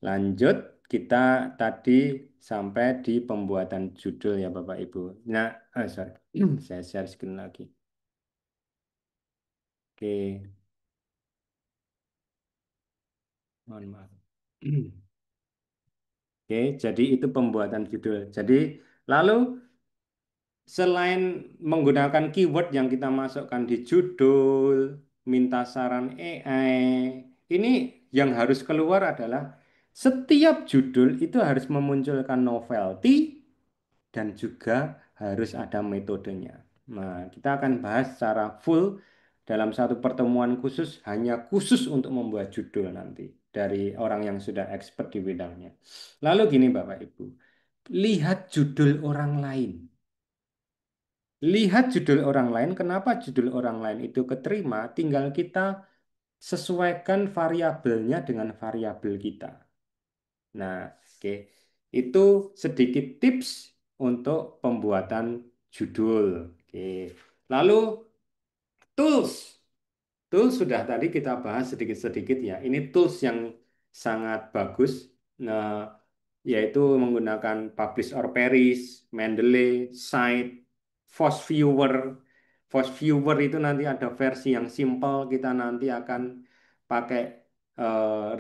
Lanjut, kita tadi sampai di pembuatan judul ya Bapak Ibu. Nah, sorry, saya share screen lagi. Oke, mohon maaf. Oke, jadi itu pembuatan judul. Jadi, lalu selain menggunakan keyword yang kita masukkan di judul, minta saran AI, ini yang harus keluar adalah setiap judul itu harus memunculkan novelty dan juga harus ada metodenya. Nah, kita akan bahas secara full dalam satu pertemuan khusus, hanya khusus untuk membuat judul nanti dari orang yang sudah expert di bidangnya. Lalu gini Bapak Ibu, lihat judul orang lain. Lihat judul orang lain, kenapa judul orang lain itu keterima, tinggal kita sesuaikan variabelnya dengan variabel kita. Nah, oke. Itu sedikit tips untuk pembuatan judul. Oke. Lalu tools. Tools sudah tadi kita bahas sedikit-sedikit ya. Ini tools yang sangat bagus. Nah, yaitu menggunakan Publish or Perish, Mendeley, Cite, Force Viewer. Force Viewer itu nanti ada versi yang simple, kita nanti akan pakai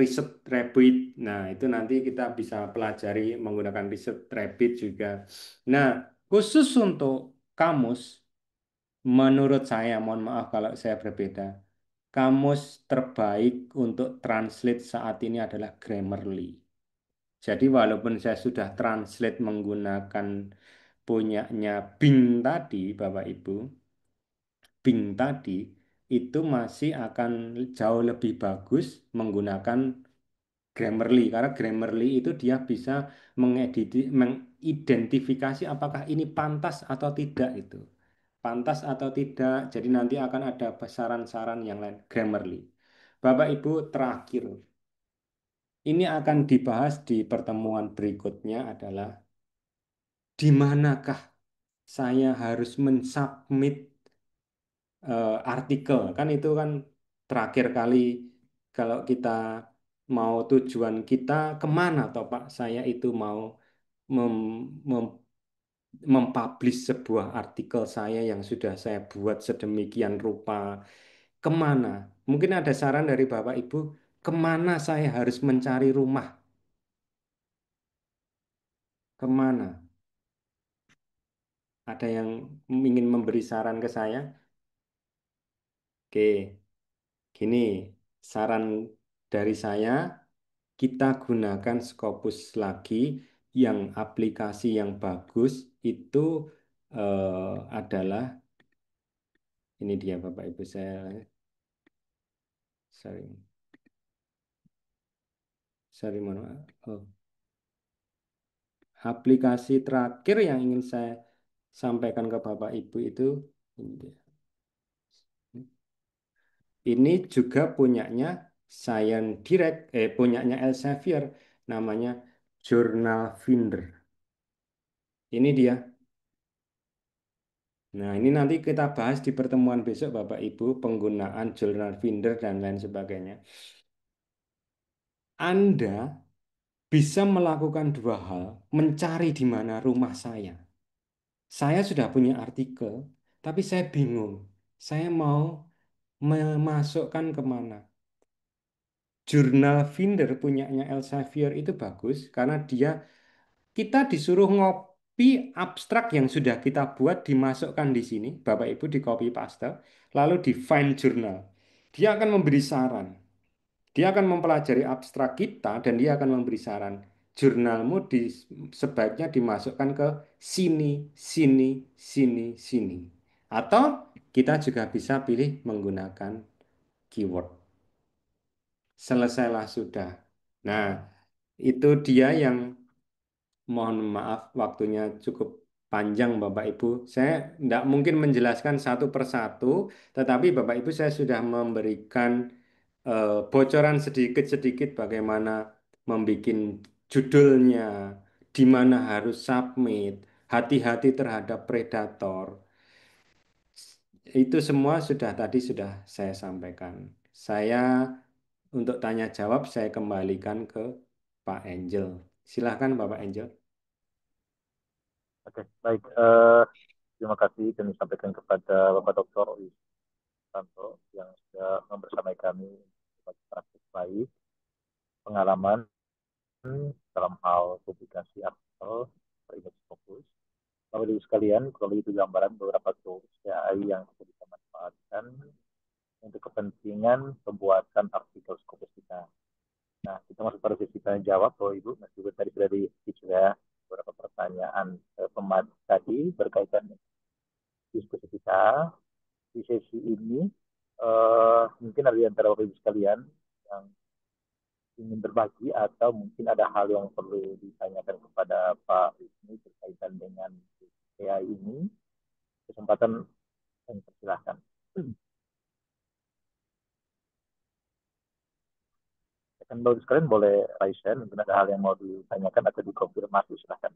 Research Rabbit. Nah, itu nanti kita bisa pelajari menggunakan Research Rabbit juga. Nah, khusus untuk kamus, menurut saya, mohon maaf kalau saya berbeda, kamus terbaik untuk translate saat ini adalah Grammarly. Jadi walaupun saya sudah translate menggunakan punyanya Bing tadi, Bapak Ibu, Bing tadi itu masih akan jauh lebih bagus menggunakan Grammarly karena Grammarly itu dia bisa mengidentifikasi apakah ini pantas atau tidak itu. Pantas atau tidak, jadi nanti akan ada saran-saran yang lain. Grammarly. Bapak Ibu, terakhir ini akan dibahas di pertemuan berikutnya adalah di manakah saya harus mensubmit artikel. Kan itu kan terakhir kali kalau kita mau tujuan kita kemana toh Pak? Saya itu mau mem, mem- mempublish sebuah artikel saya yang sudah saya buat sedemikian rupa. Kemana? Mungkin ada saran dari Bapak Ibu, kemana saya harus mencari rumah? Kemana? Ada yang ingin memberi saran ke saya? Oke, gini, saran dari saya, kita gunakan Scopus lagi yang aplikasi yang bagus itu adalah, ini dia Bapak Ibu saya, sorry, mohon maaf. Oh, aplikasi terakhir yang ingin saya sampaikan ke Bapak Ibu itu ini dia. Ini juga punyanya Science Direct, punyanya Elsevier, namanya Journal Finder. Ini dia. Nah, ini nanti kita bahas di pertemuan besok Bapak Ibu, penggunaan Journal Finder dan lain sebagainya. Anda bisa melakukan dua hal, mencari di mana rumah saya. Saya sudah punya artikel, tapi saya bingung. Saya mau memasukkan kemana? Jurnal Finder punyanya Elsevier itu bagus karena kita disuruh ngopi abstrak yang sudah kita buat dimasukkan di sini, Bapak Ibu di copy paste, lalu di find journal. Dia akan memberi saran. Dia akan mempelajari abstrak kita dan dia akan memberi saran. Jurnalmu sebaiknya dimasukkan ke sini, sini, sini, sini. Atau kita juga bisa pilih menggunakan keyword. Selesailah sudah. Nah, itu dia yang mohon maaf waktunya cukup panjang Bapak Ibu. Saya tidak mungkin menjelaskan satu persatu, tetapi Bapak Ibu saya sudah memberikan bocoran sedikit-sedikit bagaimana membuat judulnya, di mana harus submit, hati-hati terhadap predator. Itu semua tadi sudah saya sampaikan. Saya untuk tanya jawab saya kembalikan ke Pak Angel. Silahkan Bapak Angel. Oke, baik. Terima kasih kami sampaikan kepada Bapak Dr. Wisanto yang sudah membersamai kami sebagai praktik baik pengalaman dalam hal publikasi artikel berimage fokus. Bapak Ibu sekalian, kalau itu gambaran beberapa tools AI yang kita bisa manfaatkan untuk kepentingan pembuatan artikel Scopus kita. Nah, kita masuk pada sesi tanya jawab, Bapak Ibu. Meskipun tadi sudah juga beberapa pertanyaan pemat tadi berkaitan dengan diskusi kita. Di sesi ini, mungkin ada di antara Bapak Ibu sekalian yang ingin berbagi atau mungkin ada hal yang perlu ditanyakan kepada Pak Wisnu berkaitan dengan AI ini. Kesempatan yang persilahkan. Kan Bapak Ibu sekalian boleh raise hand, mungkin ada hal yang mau ditanyakan atau dikonfirmasi, silahkan.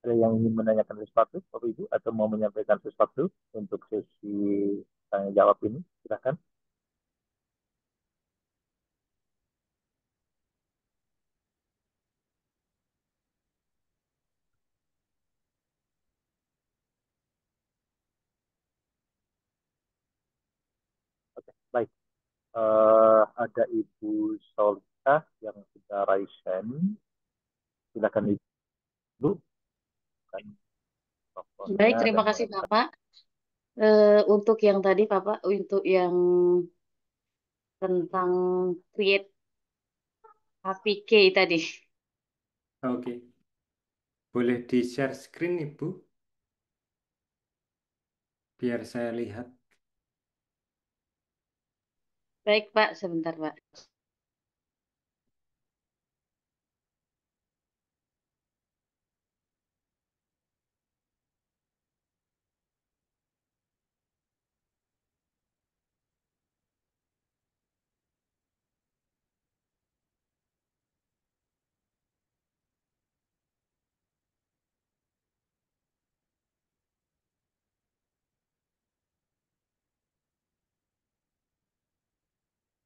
Ada yang ingin menanyakan sesuatu, Bapak Ibu, atau mau menyampaikan sesuatu untuk sesi tanya jawab ini, silahkan. Oke, baik. Ada Ibu Solita yang sudah raise hand. Silakan Ibu. Baik, terima kasih Bapak. Untuk yang tadi Bapak, untuk yang tentang create APK tadi. Oke. Boleh di-share screen, Ibu? Biar saya lihat. Baik Pak, sebentar Pak.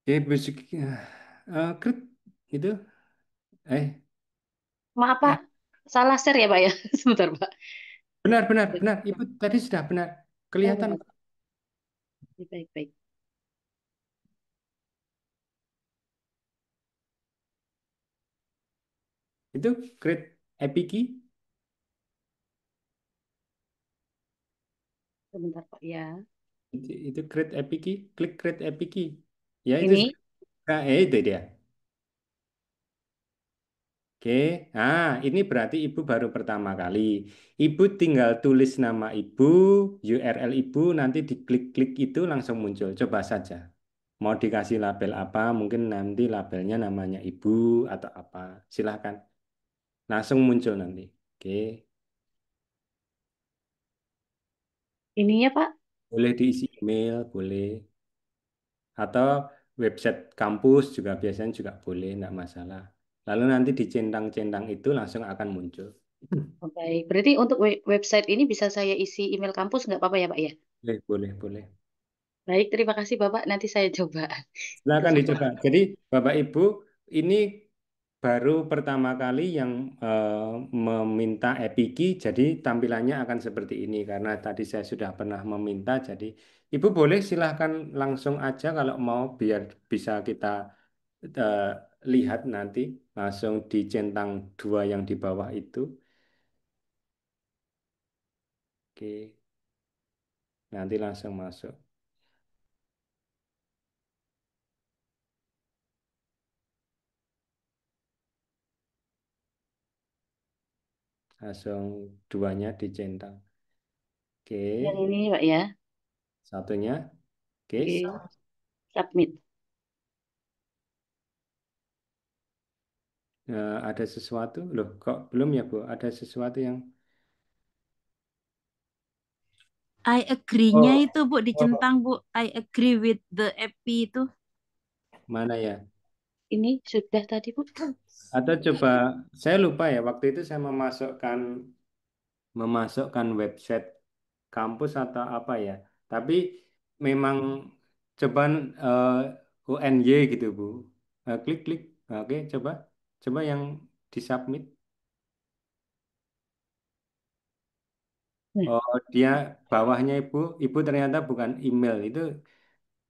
Oke, besok Krit, itu. Maaf Pak, salah share ya Pak ya. Sebentar Pak. Benar, benar, benar. Ibu tadi sudah benar. Kelihatan. Oh, baik, baik. Itu Create Epic Key. Sebentar Pak ya. Itu Create Epic Key. Klik Create Epic Key. Ya, itu. Ini? Itu dia. Oke, nah ini berarti Ibu baru pertama kali. Ibu tinggal tulis nama Ibu, URL Ibu, nanti diklik-klik itu langsung muncul. Coba saja. Mau dikasih label apa, mungkin nanti labelnya namanya Ibu atau apa. Silahkan. Langsung muncul nanti. Oke. Ininya Pak? Boleh diisi email, boleh. Atau website kampus juga biasanya juga boleh, enggak masalah. Lalu nanti dicentang-centang itu langsung akan muncul. Oh, baik, berarti untuk website ini bisa saya isi email kampus nggak apa-apa ya Pak ya? Boleh, boleh, boleh. Baik, terima kasih Bapak. Nanti saya coba. Silakan dicoba. Jadi Bapak Ibu, ini baru pertama kali yang meminta Epiki, jadi tampilannya akan seperti ini karena tadi saya sudah pernah meminta. Jadi Ibu boleh silahkan langsung aja kalau mau biar bisa kita eh, lihat nanti langsung dicentang dua yang di bawah itu. Oke, nanti langsung masuk. Langsung duanya dicentang. Oke. Yang ini Pak ya. Satunya. Oke. Oke. Submit. Ada sesuatu loh, kok belum ya Bu? Ada sesuatu yang I agree-nya Oh, itu Bu dicentang Bu. I agree with the epi itu. mana ya? Ini sudah tadi, Bu. Atau coba, saya lupa ya, waktu itu saya memasukkan website kampus atau apa ya. Tapi memang cobaan UNY gitu Bu. Klik-klik, oke coba yang disubmit. Nah, Oh dia bawahnya ibu ternyata bukan email itu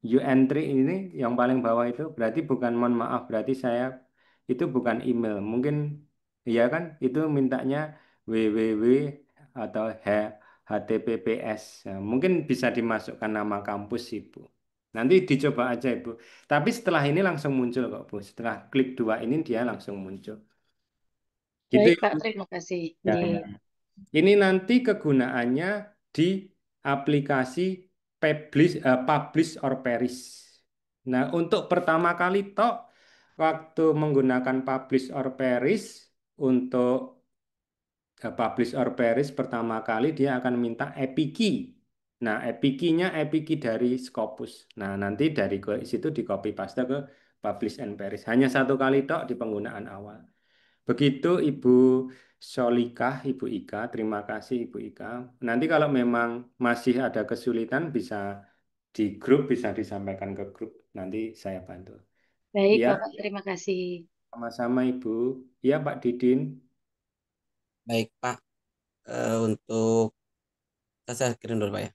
you entry ini yang paling bawah itu berarti bukan, mohon maaf, berarti saya itu bukan email. Mungkin ya kan itu mintanya www atau HTTPS. Ya, mungkin bisa dimasukkan nama kampus Ibu. Nanti dicoba aja Ibu. Tapi setelah ini langsung muncul kok Bu. Setelah klik dua ini dia langsung muncul. Gitu baik, ya Pak. Bu. Terima kasih. Ya, Nggih. ya. Ini nanti kegunaannya di aplikasi publish or perish. Nah, untuk pertama kali waktu menggunakan publish or perish, untuk publish or perish pertama kali dia akan minta API key. Nah, API key-nya API key dari Scopus. Nah, nanti dari situ di copy paste ke publish and perish. Hanya satu kali di penggunaan awal. Begitu Ibu Solikah, Ibu Ika, terima kasih Ibu Ika. Nanti kalau memang masih ada kesulitan bisa di grup, bisa disampaikan ke grup. Nanti saya bantu. Baik, Ya, Bapak. Terima kasih. sama-sama Ibu. Ya, Pak Didin. Baik Pak, untuk saya kirim dulu Pak ya.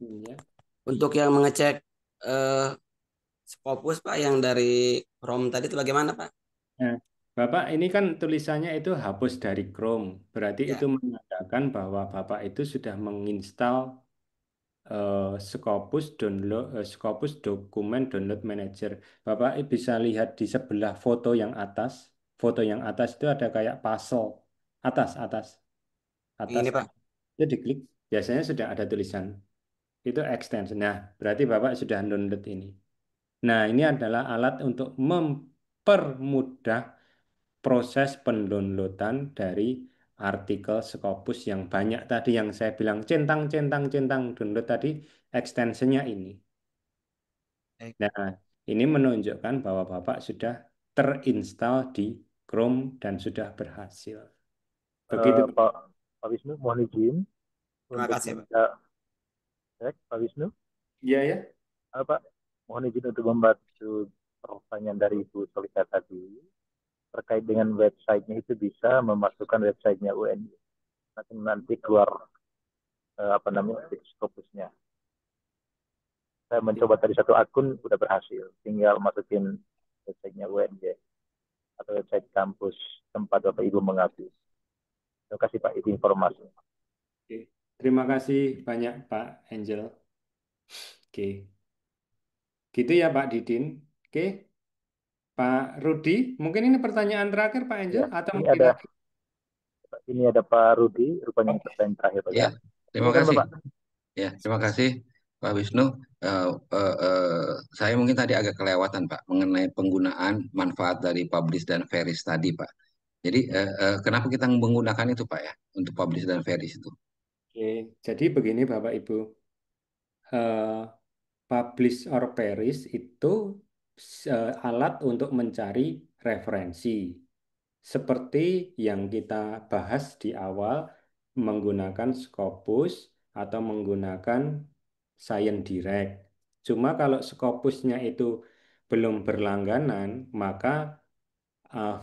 Ya. Untuk yang mengecek eh, Scopus Pak yang dari Chrome tadi itu bagaimana Pak? Nah, Bapak ini kan tulisannya itu hapus dari Chrome. Berarti Ya, itu menandakan bahwa Bapak itu sudah menginstal Scopus Dokumen Download Manager. Bapak bisa lihat di sebelah foto yang atas. Foto yang atas itu ada kayak puzzle. Atas, atas, atas. ini Pak. Itu diklik. Biasanya sudah ada tulisan. Itu extension. Nah, berarti Bapak sudah download ini. Nah, ini adalah alat untuk mempermudah proses pendownloadan dari artikel Scopus yang banyak tadi yang saya bilang centang centang centang download tadi ekstensinya ini. Baik. Nah, ini menunjukkan bahwa Bapak sudah terinstall di Chrome dan sudah berhasil. Begitu. Pak Wisnu, mohon izin Terima untuk kasih Pak. minta cek, Pak Wisnu. Iya ya. Pak, mohon izin untuk membantu pertanyaan dari Ibu Solika tadi terkait dengan websitenya itu bisa memasukkan websitenya UNY nanti keluar apa namanya Scopusnya. Saya mencoba tadi satu akun udah berhasil, tinggal masukin websitenya UNY atau website kampus tempat Bapak Ibu mengabdi. Terima kasih Pak, itu informasi. Oke. Terima kasih banyak Pak Angel. Oke. Gitu ya Pak Didin. Oke. Pak Rudi, mungkin ini pertanyaan terakhir Pak Angel Ya, atau ini masih ada lagi? Pak Rudi, rupanya ini pertanyaan terakhir Pak ya. Ya, terima Silakan kasih. Bapak. Ya, terima kasih Pak Wisnu. Saya mungkin tadi agak kelewatan Pak mengenai penggunaan manfaat dari publish dan verish tadi Pak. Jadi kenapa kita menggunakan itu Pak ya untuk publish dan verish itu? Oke. Jadi begini Bapak Ibu. Eh, Publish or perish itu alat untuk mencari referensi. Seperti yang kita bahas di awal, menggunakan Scopus atau menggunakan Science Direct. Cuma kalau Scopusnya itu belum berlangganan, maka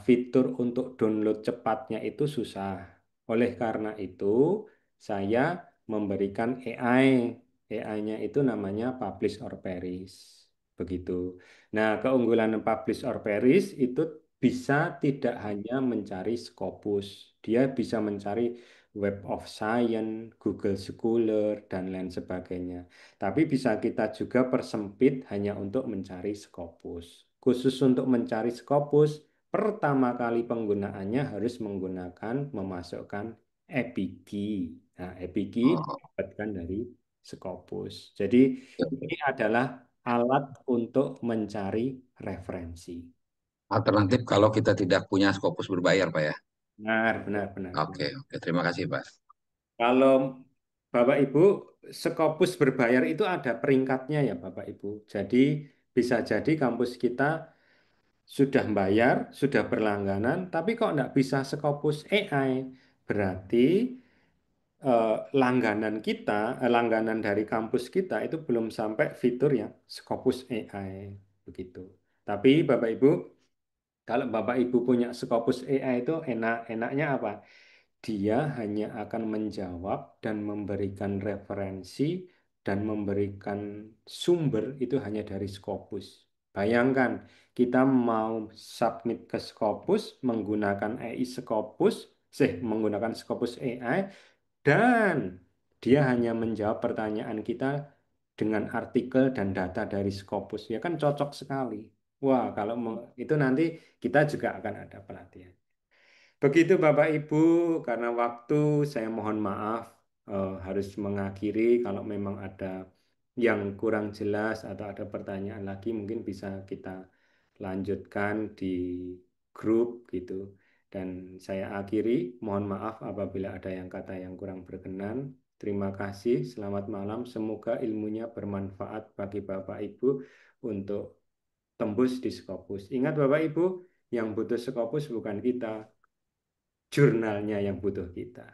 fitur untuk download cepatnya itu susah. Oleh karena itu, saya memberikan AI. AI-nya itu namanya publish or perish. Begitu. Nah, keunggulan publish or perish itu bisa tidak hanya mencari Scopus. Dia bisa mencari Web of Science, Google Scholar, dan lain sebagainya. Tapi bisa kita juga persempit hanya untuk mencari Scopus. khusus untuk mencari Scopus, pertama kali penggunaannya harus memasukkan API key. Nah, API key Oh, didapatkan dari Scopus. Jadi ya. ini adalah alat untuk mencari referensi. Alternatif kalau kita tidak punya Scopus berbayar, Pak ya. Benar. Oke, terima kasih, Pak. Kalau Bapak Ibu, Scopus berbayar itu ada peringkatnya ya Bapak Ibu. Jadi bisa jadi kampus kita sudah bayar, sudah berlangganan, tapi kok nggak bisa Scopus AI? Berarti langganan dari kampus kita itu belum sampai fitur yang Scopus AI begitu. Tapi Bapak Ibu, kalau Bapak Ibu punya Scopus AI itu enaknya apa? Dia hanya akan menjawab dan memberikan referensi dan memberikan sumber itu hanya dari Scopus. Bayangkan, kita mau submit ke Scopus menggunakan AI Scopus, menggunakan Scopus AI, dan dia hanya menjawab pertanyaan kita dengan artikel dan data dari Scopus. Ya kan cocok sekali. Wah, kalau itu nanti kita juga akan ada pelatihan. Begitu Bapak Ibu, karena waktu saya mohon maaf harus mengakhiri. Kalau memang ada yang kurang jelas atau ada pertanyaan lagi mungkin bisa kita lanjutkan di grup gitu. Dan saya akhiri, mohon maaf apabila ada yang kata yang kurang berkenan. Terima kasih, selamat malam. Semoga ilmunya bermanfaat bagi Bapak Ibu untuk tembus di Scopus. Ingat Bapak Ibu, yang butuh Scopus bukan kita, jurnalnya yang butuh kita.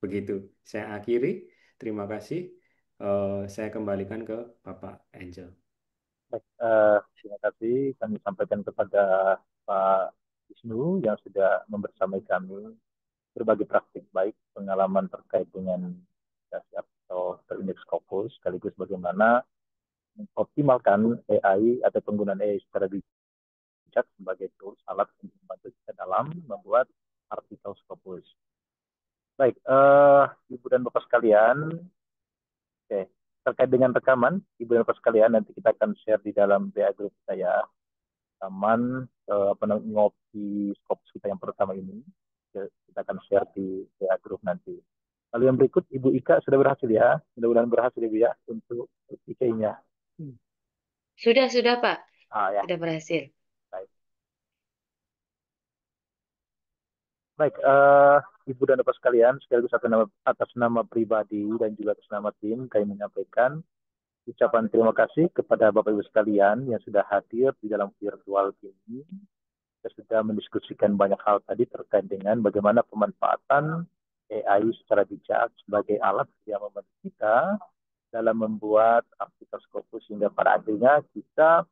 Begitu saya akhiri. Terima kasih. Saya kembalikan ke Bapak Angel. Baik, terima kasih kami sampaikan kepada Pak Wisnu yang sudah membersamai kami berbagi praktik baik pengalaman terkait dengan aplikasi atau terindeks Scopus, sekaligus bagaimana mengoptimalkan AI atau penggunaan AI secara bijak sebagai tools alat untuk membantu kita dalam membuat artikel Scopus. Baik, Ibu dan Bapak sekalian, oke, terkait dengan rekaman, Ibu dan Bapak sekalian, nanti kita akan share di dalam WA group saya, rekaman ngopi Scopus kita yang pertama ini, kita akan share di WA group nanti. Lalu yang berikut, Ibu Ika sudah berhasil ya, mudah-mudahan berhasil Ibu ya untuk IK-nya. Sudah Pak, Ya. sudah berhasil. Baik. Baik, Ibu dan Bapak sekalian, sekaligus atas nama pribadi dan juga atas nama tim, kami menyampaikan ucapan terima kasih kepada Bapak Ibu sekalian yang sudah hadir di dalam virtual ini. Kita sudah mendiskusikan banyak hal tadi terkait dengan bagaimana pemanfaatan AI secara bijak sebagai alat yang membantu kita dalam membuat artikel Scopus, sehingga pada akhirnya kita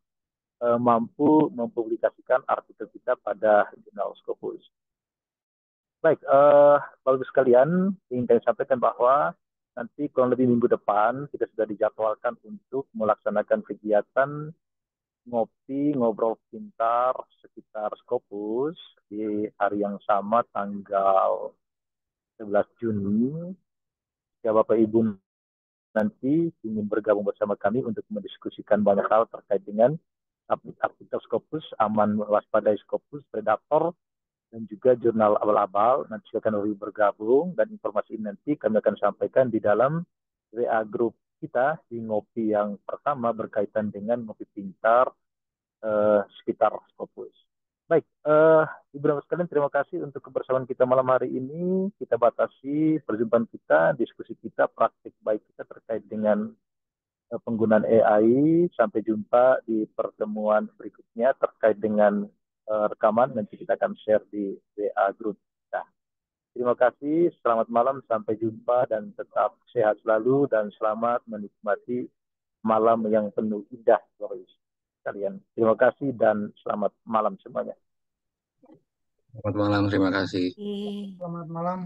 mampu mempublikasikan artikel kita pada jurnal Scopus. Baik, Bapak Ibu sekalian, ingin kami sampaikan bahwa nanti kurang lebih minggu depan kita sudah dijadwalkan untuk melaksanakan kegiatan ngobrol pintar sekitar Scopus di hari yang sama tanggal 11 Juni. Jika Bapak Ibu nanti ingin bergabung bersama kami untuk mendiskusikan banyak hal terkait dengan artikel Scopus, aman waspadai Scopus, predator, dan juga jurnal abal-abal, nanti silakan lebih bergabung, dan informasi ini nanti kami akan sampaikan di dalam WA group kita di ngopi yang pertama berkaitan dengan ngopi pintar sekitar Scopus. Baik, Ibu dan Bapak sekalian, terima kasih untuk kebersamaan kita malam hari ini. Kita batasi perjumpaan kita, diskusi kita, praktik baik kita terkait dengan penggunaan AI. Sampai jumpa di pertemuan berikutnya terkait dengan rekaman, nanti kita akan share di WA group kita. Terima kasih, selamat malam, sampai jumpa, dan tetap sehat selalu, dan selamat menikmati malam yang penuh indah, Bapak Ibu sekalian. Terima kasih dan selamat malam semuanya. Selamat malam, terima kasih. Selamat malam.